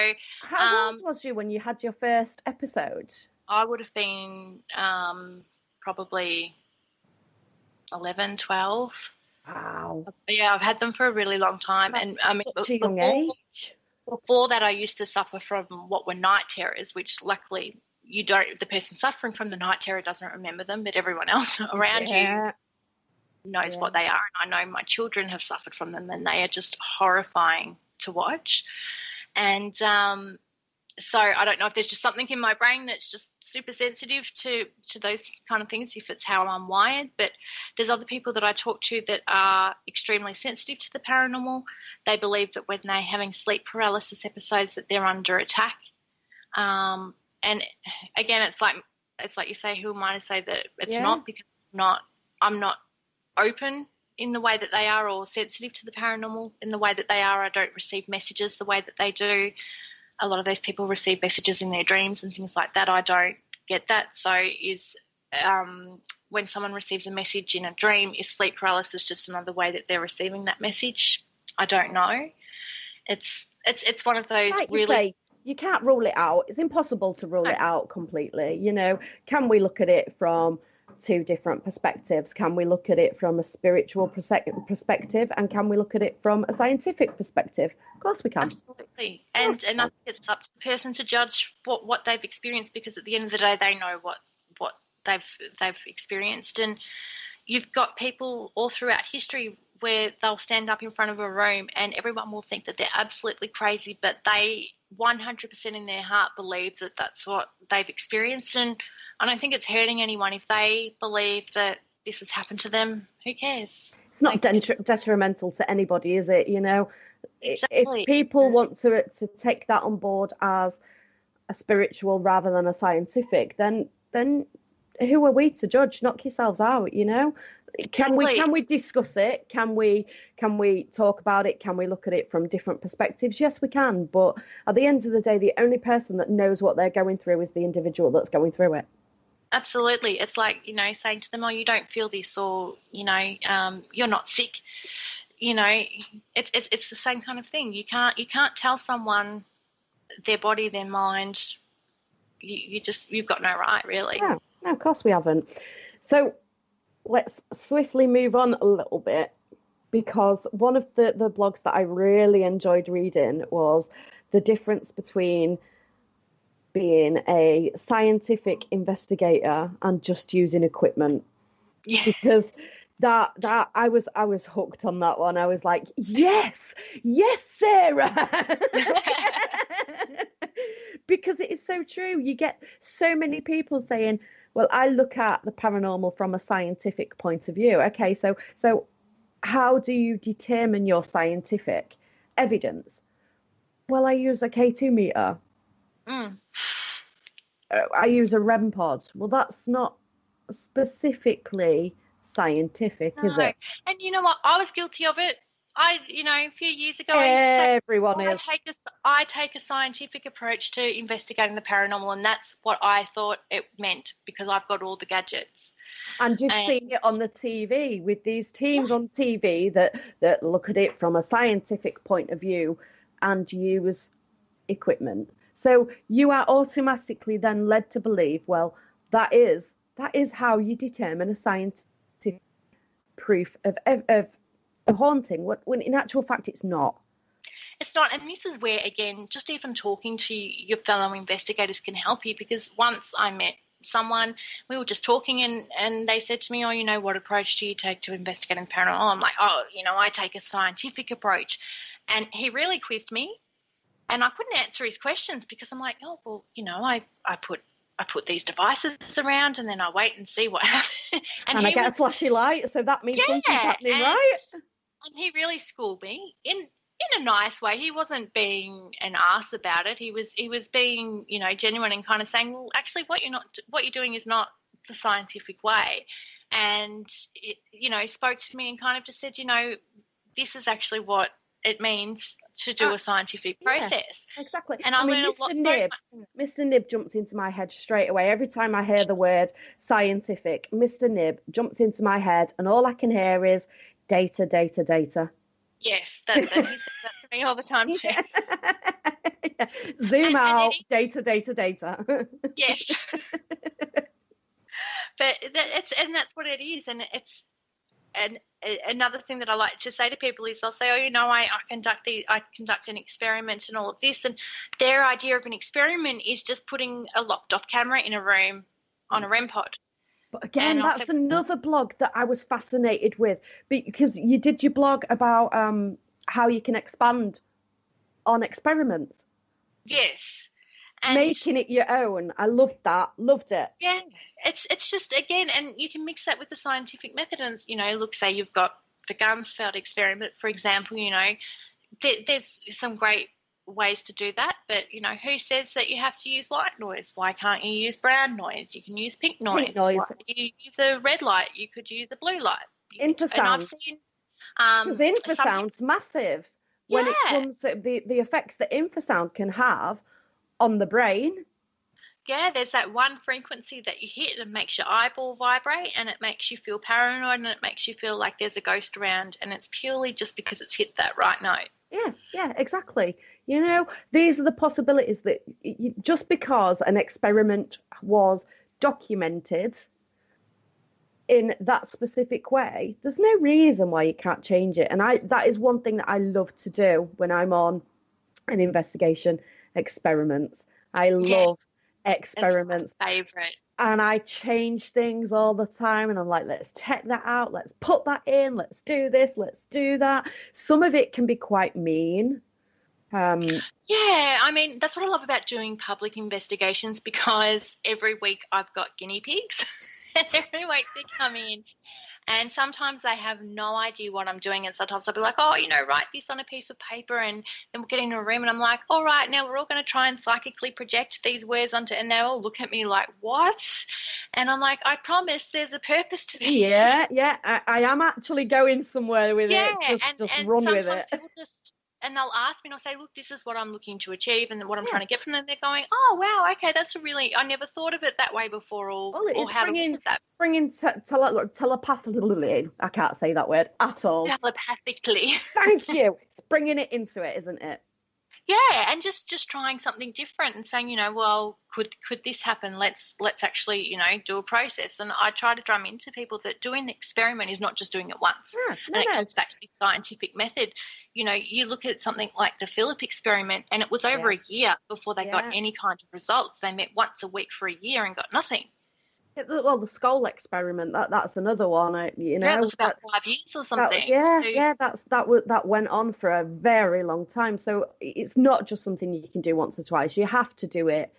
how old was you when you had your first episode? I would have been probably 11, 12. Wow. Yeah, I've had them for a really long time. That's and I mean, such a young age. Before that, I used to suffer from what were night terrors, which luckily the person suffering from the night terror doesn't remember them, but everyone else around you knows what they are. And I know my children have suffered from them, and they are just horrifying to watch. And so I don't know if there's just something in my brain that's just super sensitive to those kind of things, if it's how I'm wired. But there's other people that I talk to that are extremely sensitive to the paranormal. They believe that when they're having sleep paralysis episodes that they're under attack. And again, it's like you say, who am I to say that it's not, because I'm not open in the way that they are, or sensitive to the paranormal in the way that they are. I don't receive messages the way that they do. A lot of those people receive messages in their dreams and things like that. I don't get that. So when someone receives a message in a dream, is sleep paralysis just another way that they're receiving that message? I don't know. It's one of those, like really. You say, you can't rule it out. It's impossible to rule it out completely. You know, can we look at it from two different perspectives? Can we look at it from a spiritual perspective, and can we look at it from a scientific perspective? Of course we can. Absolutely. And I think it's up to the person to judge what they've experienced, because at the end of the day they know what they've experienced. And you've got people all throughout history where they'll stand up in front of a room and everyone will think that they're absolutely crazy, but they 100% in their heart believe that that's what they've experienced. And I don't think it's hurting anyone if they believe that this has happened to them. Who cares? It's not detrimental to anybody, is it? You know, exactly. If people want to take that on board as a spiritual rather than a scientific, then who are we to judge? Knock yourselves out, you know. Can we discuss it? Can we talk about it? Can we look at it from different perspectives? Yes, we can. But at the end of the day, the only person that knows what they're going through is the individual that's going through it. Absolutely. It's like, you know, saying to them, oh, you don't feel this, or, you know, you're not sick. You know, it's the same kind of thing. You can't tell someone their body, their mind. You've got no right, really. No, of course we haven't. So let's swiftly move on a little bit, because one of the blogs that I really enjoyed reading was the difference between being a scientific investigator and just using equipment. Yeah. Because that I was hooked on that one. I was like, yes, Sarah. Because it is so true. You get so many people saying, well, I look at the paranormal from a scientific point of view. Okay, so how do you determine your scientific evidence? Well, I use a K2 meter. I use a REM pod. Well, that's not specifically scientific, is it? And you know what? I was guilty of it. A few years ago, everyone is. I take a scientific approach to investigating the paranormal, and that's what I thought it meant, because I've got all the gadgets. And you've seen it on the TV with these teams on TV that look at it from a scientific point of view and use equipment. So you are automatically then led to believe, well, that is how you determine a scientific proof of a haunting, when in actual fact it's not. It's not, and this is where, again, just even talking to your fellow investigators can help you, because once I met someone, we were just talking and they said to me, oh, you know, what approach do you take to investigating paranormal? I'm like, oh, you know, I take a scientific approach. And he really quizzed me, and I couldn't answer his questions because I'm like, oh, well, you know, I put these devices around and then I wait and see what happens. And I get a flashy light, so that means something's happening, right? And he really schooled me in a nice way. He wasn't being an arse about it. He was being, you know, genuine and kind of saying, well, actually, what you're doing is not the scientific way. And it, you know, spoke to me and kind of just said, you know, this is actually what it means to do a scientific process. Yeah, exactly. And I learned a lot. Mr. Nib jumps into my head straight away. Every time I hear the word scientific, Mr. Nib jumps into my head, and all I can hear is data, data, data. Yes, that's it. He says that to me all the time too. Yeah. Zoom out, data, data, data. Yes. But that's what it is, and it's. And another thing that I like to say to people is they'll say, oh, you know, I conduct an experiment and all of this, and their idea of an experiment is just putting a locked off camera in a room on a REM pod. But again, that's another blog that I was fascinated with, because you did your blog about how you can expand on experiments. Yes. And making it your own. I loved that. Loved it. Yeah. It's just, again, and you can mix that with the scientific method. And, you know, look, say you've got the Garmsfeld experiment, for example, you know, there's some great ways to do that, but, you know, who says that you have to use white noise? Why can't you use brown noise? You can use pink noise. Why do you use a red light? You could use a blue light. Infrasound. And I've seen... Because infrasound's massive when it comes to the effects that infrasound can have on the brain. Yeah, there's that one frequency that you hit and it makes your eyeball vibrate and it makes you feel paranoid and it makes you feel like there's a ghost around, and it's purely just because it's hit that right note. Yeah, exactly. You know, these are the possibilities that just because an experiment was documented in that specific way, there's no reason why you can't change it. And that is one thing that I love to do when I'm on an investigation experiments. I love experiments. It's my favorite. And I change things all the time, and I'm like, let's take that out, let's put that in, let's do this, let's do that. Some of it can be quite mean. Yeah, I mean, that's what I love about doing public investigations, because every week I've got guinea pigs and every week they come in and sometimes they have no idea what I'm doing, and sometimes I'll be like, oh, you know, write this on a piece of paper, and then we'll get in a room and I'm like, all right, now we're all going to try and psychically project these words onto, and they all look at me like, what? And I'm like, I promise there's a purpose to this. Yeah, I am actually going somewhere with it. Just and run with it. People and they'll ask me and I'll say, look, this is what I'm looking to achieve and what I'm trying to get from them. They're going, oh, wow, okay, that's I never thought of it that way before, or how to look at that. Bringing telepathically, I can't say that word at all. Telepathically. Thank you. It's bringing it into it, isn't it? Yeah, and just trying something different and saying, you know, well, could this happen? Let's actually, you know, do a process. And I try to drum into people that doing the experiment is not just doing it once. It comes back to the scientific method. You know, you look at something like the Philip experiment, and it was over a year before they got any kind of results. They met once a week for a year and got nothing. Well, the skull experiment, that's another one. You know, it was about 5 years or something. That went on for a very long time. So it's not just something you can do once or twice. You have to do it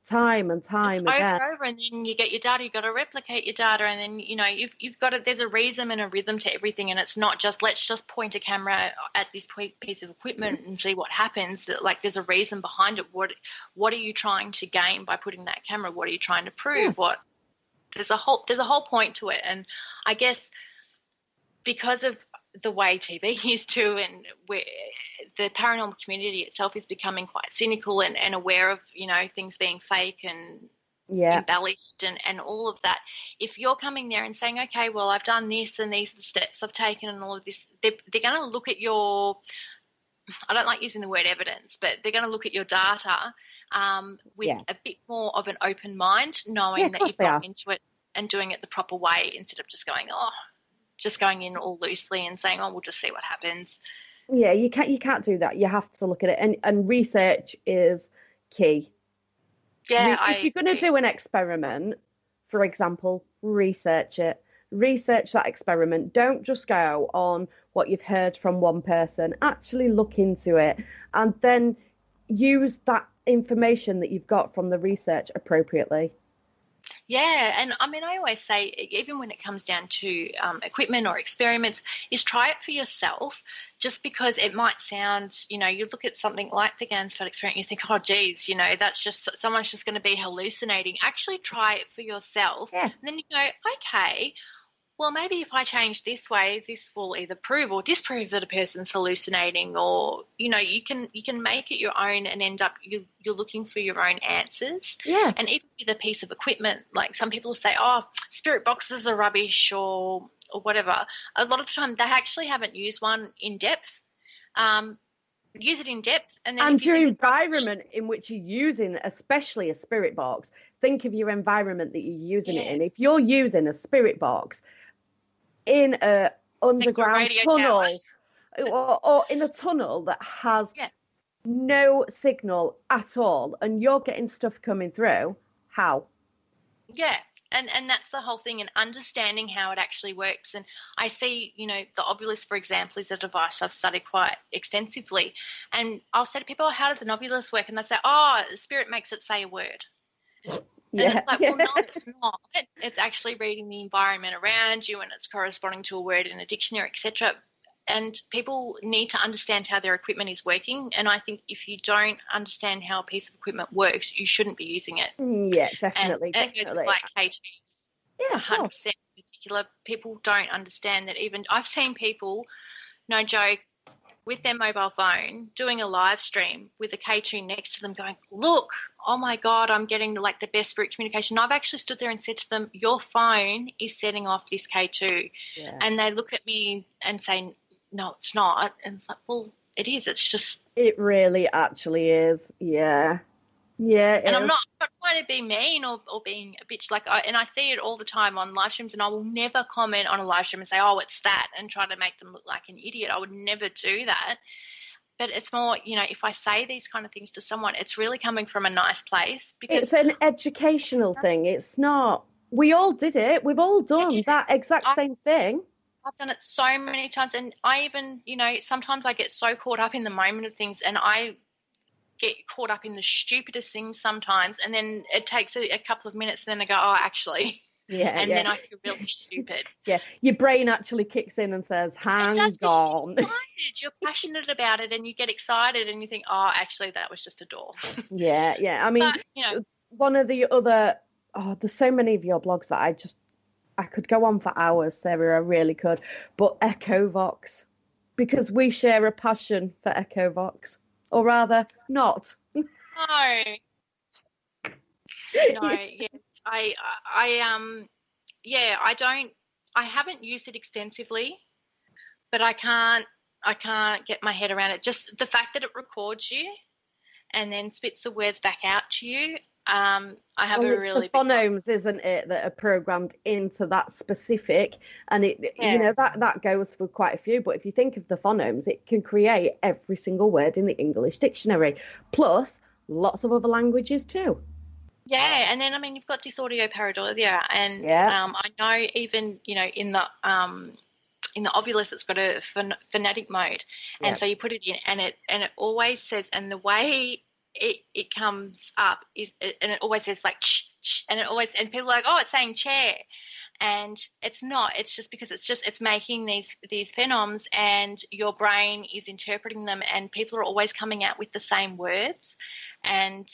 time and time again. Over, and then you get your data. You've got to replicate your data, and then, you know, you've got to. There's a reason and a rhythm to everything, and it's not just let's just point a camera at this piece of equipment and see what happens. Like, there's a reason behind it. What are you trying to gain by putting that camera? What are you trying to prove? There's a whole point to it, and I guess because of the way TV used to, and where the paranormal community itself is becoming quite cynical and aware of, you know, things being fake and embellished and all of that. If you're coming there and saying, okay, well, I've done this and these are the steps I've taken and all of this, they're going to look at your, I don't like using the word evidence, but they're going to look at your data with a bit more of an open mind, knowing that you've gone into it and doing it the proper way, instead of just going in all loosely and saying, oh, we'll just see what happens. Yeah, you can't do that. You have to look at it, and research is key. Yeah, if you're going to do an experiment, for example, research it. Research that experiment. Don't just go on what you've heard from one person. Actually look into it, and then use that information that you've got from the research appropriately. Yeah, and I mean, I always say, even when it comes down to equipment or experiments, is try it for yourself, just because it might sound, you know, you look at something like the Garmsfeld experiment, you think, oh, geez, you know, that's just, someone's just going to be hallucinating. Actually try it for yourself. Yeah. And then you go, okay, well, maybe if I change this way, this will either prove or disprove that a person's hallucinating, or, you know, you can make it your own and end up you're looking for your own answers. Yeah. And even with a piece of equipment, like some people say, oh, spirit boxes are rubbish or whatever. A lot of the time they actually haven't used one in depth. Use it in depth. And your environment in which you're using, especially a spirit box, think of your environment that you're using it in. If you're using a spirit box in a underground tunnel or in a tunnel that has no signal at all, and you're getting stuff coming through, how? Yeah, And that's the whole thing, and understanding how it actually works. And I see, the Ovilus, for example, is a device I've studied quite extensively. And I'll say to people, oh, how does an Ovilus work? And they say, oh, the spirit makes it say a word. And it's like, well, no, it's not. It's actually reading the environment around you, and it's corresponding to a word in a dictionary, etc. And people need to understand how their equipment is working. And I think if you don't understand how a piece of equipment works, you shouldn't be using it. Yeah, definitely. And it goes with like K2s. Yeah, 100% in particular. People don't understand that. Even I've seen people, no joke, with their mobile phone doing a live stream with a K2 next to them going, look, oh my God, I'm getting like the best spirit communication. I've actually stood there and said to them, your phone is setting off this K2. Yeah. And they look at me and say, no, it's not. And it's like, well, it is. It's just. It really actually is. Yeah. Yeah. And I'm not trying to be mean or being a bitch. And I see it all the time on live streams, and I will never comment on a live stream and say, oh, it's that, and try to make them look like an idiot. I would never do that. But it's more, if I say these kind of things to someone, it's really coming from a nice place. Because it's an educational thing. It's not. We all did it. We've all done that exact same thing. I've done it so many times, and I even, sometimes I get so caught up in the moment of things, and I get caught up in the stupidest things sometimes, and then it takes a couple of minutes, and then I go, oh, actually, and then I feel really stupid. Yeah, your brain actually kicks in and says, hang on. You're passionate about it, and you get excited, and you think, oh, actually, that was just a door. Yeah. I mean, but, one of the other, there's so many of your blogs that I could go on for hours, Sarah, I really could. But Echovox, because we share a passion for Echovox, or rather, not. No, yes, I haven't used it extensively, but I can't get my head around it. Just the fact that it records you and then spits the words back out to you. I have a really the phonemes, isn't it, that are programmed into that specific, and that goes for quite a few. But if you think of the phonemes, it can create every single word in the English dictionary, plus lots of other languages too. Yeah, and then you've got this audio pareidolia, and I know even in the Ovilus it's got a phonetic mode, and so you put it in, and it always says, and the way it comes up and it always says like ch, ch, and people are like, oh, it's saying chair, and it's not. It's just because it's making these phenoms, and your brain is interpreting them, and people are always coming out with the same words, and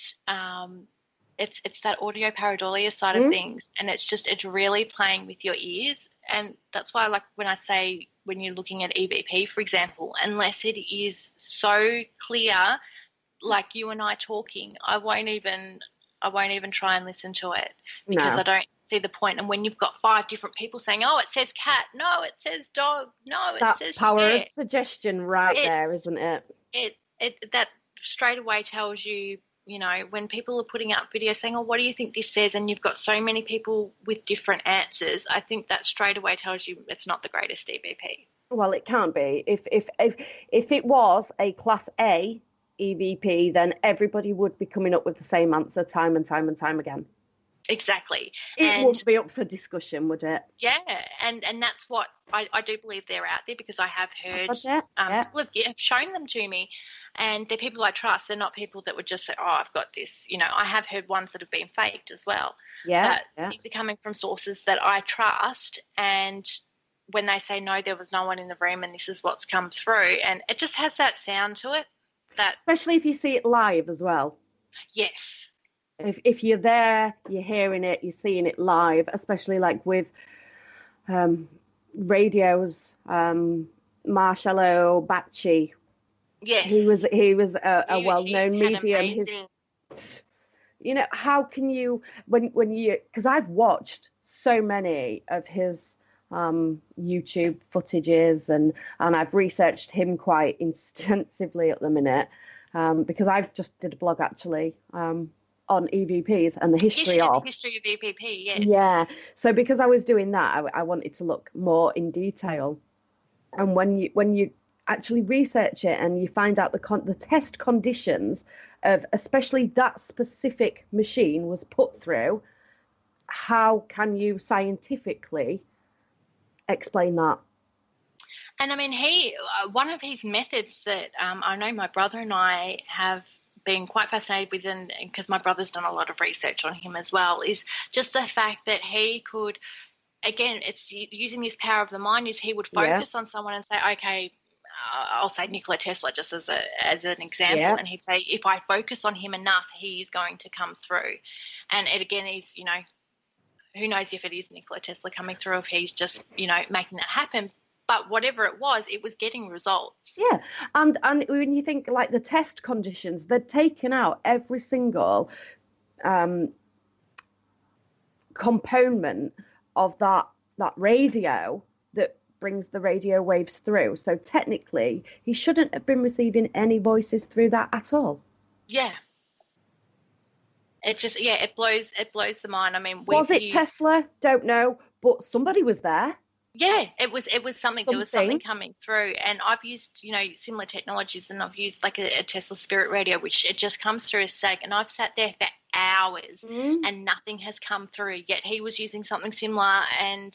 it's that audio pareidolia side of things, and it's really playing with your ears. And that's why, like, when I say, when you're looking at EVP, for example, unless it is so clear, like you and I talking, I won't even try and listen to it, because I don't see the point. And when you've got 5 different people saying, oh, it says cat, no, it says dog, no, it says power chair. of suggestion there, isn't it? That straight away tells you, when people are putting up videos saying, oh, what do you think this says? And you've got so many people with different answers, I think that straight away tells you it's not the greatest EVP. Well, it can't be. If it was a class A EVP, then everybody would be coming up with the same answer time and time and time again. Exactly. It would be up for discussion, would it? Yeah, and that's what I do believe they're out there, because I have heard people have shown them to me, and they're people I trust. They're not people that would just say, oh, I've got this. I have heard ones that have been faked as well. Yeah. But these are coming from sources that I trust, and when they say, no, there was no one in the room and this is what's come through, and it just has that sound to it. Especially if you see it live as well. Yes. If you're there, you're hearing it, you're seeing it live, especially like with radios, Marcello Bacci. Yes. He was a well-known medium. How can you, when you, because I've watched so many of his YouTube footages, and I've researched him quite extensively at the minute, because I've just did a blog actually on EVPs and the history of EVP, yes. Yeah, so because I was doing that, I wanted to look more in detail, and when you actually research it and you find out the test conditions of especially that specific machine was put through, how can you scientifically explain that? And I mean, one of his methods that I know my brother and I have been quite fascinated with, and because my brother's done a lot of research on him as well, is just the fact that he could, again, it's using this power of the mind, is he would focus on someone and say, okay, I'll say Nikola Tesla just as an example, and he'd say, if I focus on him enough, he is going to come through. And it again is, who knows if it is Nikola Tesla coming through, if he's just, making that happen. But whatever it was getting results. Yeah, and when you think like the test conditions, they'd taken out every single component of that radio that brings the radio waves through. So technically, he shouldn't have been receiving any voices through that at all. Yeah. It just, it blows the mind. I mean, was it Tesla? Don't know, but somebody was there. Yeah, it was something. There was something coming through, and I've used similar technologies, and I've used like a Tesla Spirit Radio, which it just comes through as static, and I've sat there for hours and nothing has come through. Yet he was using something similar, and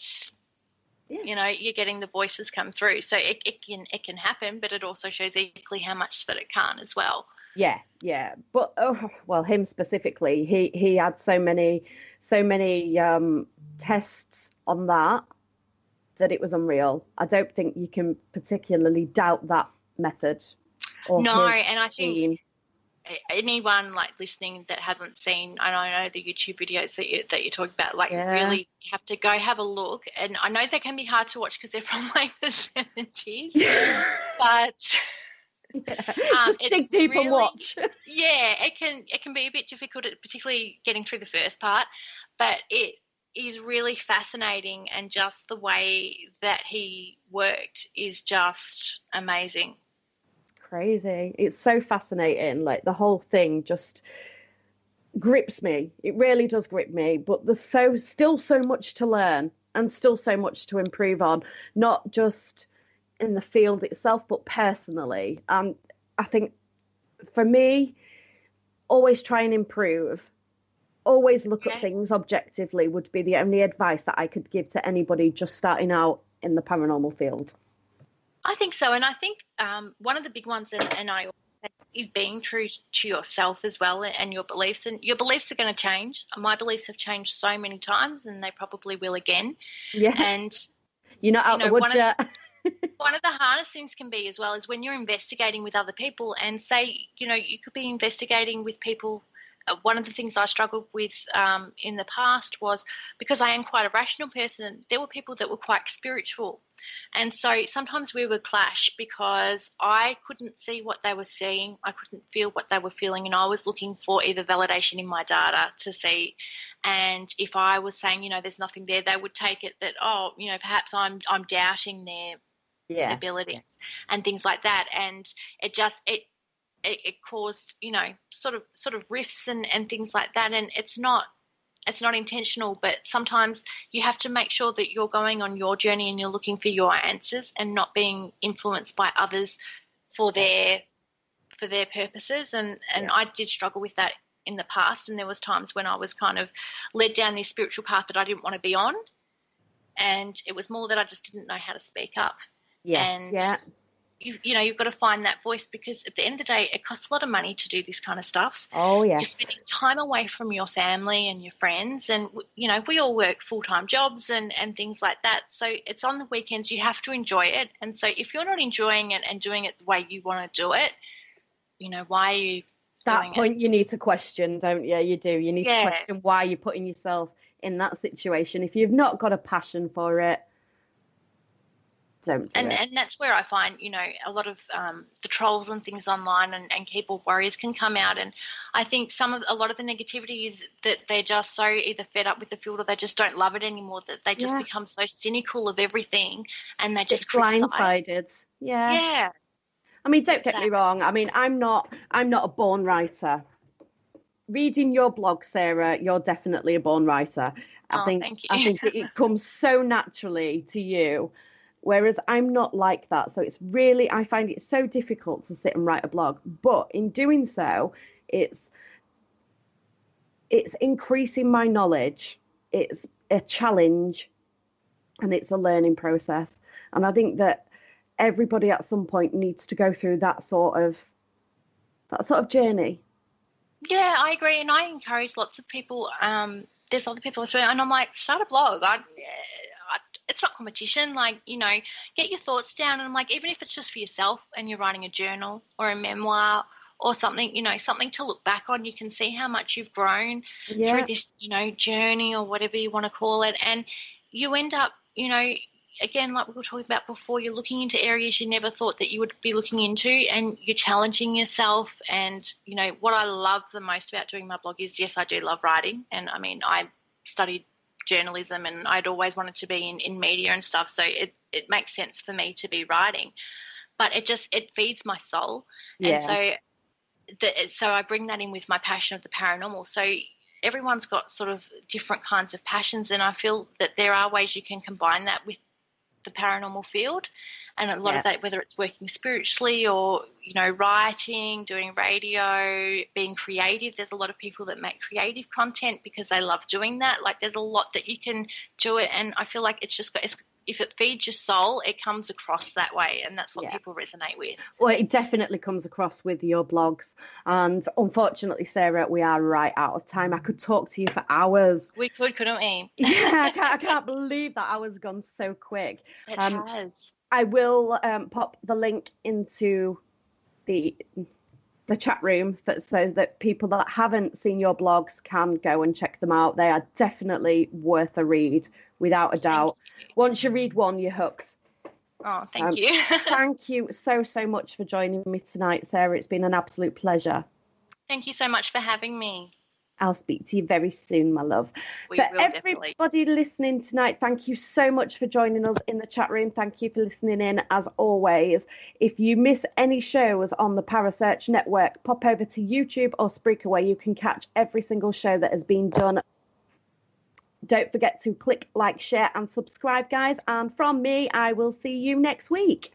you're getting the voices come through. So it can happen, but it also shows equally how much that it can't as well. Yeah, but him specifically, he had so many tests on that it was unreal. I don't think you can particularly doubt that method. No, and I think anyone like listening that hasn't seen, and I know the YouTube videos that you're talking about, really have to go have a look. And I know they can be hard to watch because they're from like the 70s, but just dig deep and watch. It can be a bit difficult, particularly getting through the first part, but it is really fascinating, and just the way that he worked is just amazing. It's crazy. It's so fascinating. Like the whole thing just grips me. It really does grip me, but there's still so much to learn and still so much to improve on, not just in the field itself, but personally. And I think for me, always try and improve. Always look at things objectively would be the only advice that I could give to anybody just starting out in the paranormal field. I think so. And I think one of the big ones, and I always say, is being true to yourself as well, and your beliefs. And your beliefs are going to change. My beliefs have changed so many times, and they probably will again. Yeah. And you're not out the woods yet. One of the hardest things can be as well is when you're investigating with other people, and say, you could be investigating with people. One of the things I struggled with in the past was, because I am quite a rational person, there were people that were quite spiritual. And so sometimes we would clash because I couldn't see what they were seeing. I couldn't feel what they were feeling. And I was looking for either validation in my data to see. And if I was saying, there's nothing there, they would take it that, perhaps I'm doubting their abilities and things like that. And it caused, sort of rifts and things like that. And it's not intentional, but sometimes you have to make sure that you're going on your journey and you're looking for your answers and not being influenced by others for their purposes. And I did struggle with that in the past. And there was times when I was kind of led down this spiritual path that I didn't want to be on. And it was more that I just didn't know how to speak up. You've got to find that voice, because at the end of the day, it costs a lot of money to do this kind of stuff. Oh, yes. You're spending time away from your family and your friends, and, we all work full-time jobs and things like that. So it's on the weekends. You have to enjoy it. And so if you're not enjoying it and doing it the way you want to do it, why are you that point you need to question, don't you? You do. You need to question why you're putting yourself in that situation. If you've not got a passion for it, don't do it. And that's where I find, a lot of the trolls and things online and keyboard warriors can come out. And I think a lot of the negativity is that they're just so either fed up with the field or they just don't love it anymore, that they just become so cynical of everything and they just blindsided. Yeah. I mean, don't get me wrong. I mean, I'm not a born writer. Reading your blog, Sarah, you're definitely a born writer. Thank you. I think it comes so naturally to you. Whereas I'm not like that. So I find it so difficult to sit and write a blog. But in doing so, it's increasing my knowledge it's a challenge and it's a learning process. And I think that everybody at some point needs to go through that sort of journey. Yeah, I agree, and I encourage lots of people. There's other people and I'm like, start a blog. It's not competition. Like, you know, get your thoughts down, and I'm like, even if it's just for yourself and you're writing a journal or a memoir or something, you know, something to look back on. You can see how much you've grown through this, you know, journey or whatever you want to call it, and you end up, you know, again, like we were talking about before, you're looking into areas you never thought that you would be looking into, and you're challenging yourself. And, you know, what I love the most about doing my blog is, yes, I do love writing. And, I mean, I studied journalism and I'd always wanted to be in media and stuff, so it makes sense for me to be writing. But it feeds my soul. And so I bring that in with my passion of the paranormal. So everyone's got sort of different kinds of passions, and I feel that there are ways you can combine that with the paranormal field. And a lot of that, whether it's working spiritually or, you know, writing, doing radio, being creative. There's a lot of people that make creative content because they love doing that. Like, there's a lot that you can do it, and I feel like if it feeds your soul, it comes across that way, and that's what people resonate with. Well, it definitely comes across with your blogs. And unfortunately, Sarah, we are right out of time. I could talk to you for hours. We could, couldn't we? Yeah, I can't believe that hour's gone so quick. It has. I will pop the link into the chat room so that people that haven't seen your blogs can go and check them out. They are definitely worth a read, without a doubt. Once you read one, you're hooked. Oh, thank you. Thank you so much for joining me tonight, Sarah. It's been an absolute pleasure. Thank you so much for having me. I'll speak to you very soon, my love. For everybody listening tonight, thank you so much for joining us in the chat room. Thank you for listening in, as always. If you miss any shows on the Parasearch network, pop over to YouTube or Spreaker, where you can catch every single show that has been done. Don't forget to click like, share and subscribe, guys. And from me, I will see you next week.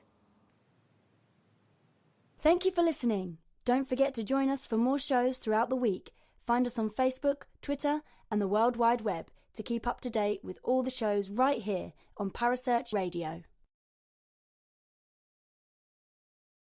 Thank you for listening. Don't forget to join us for more shows throughout the week. Find us on Facebook, Twitter and the World Wide Web to keep up to date with all the shows right here on Parasearch Radio.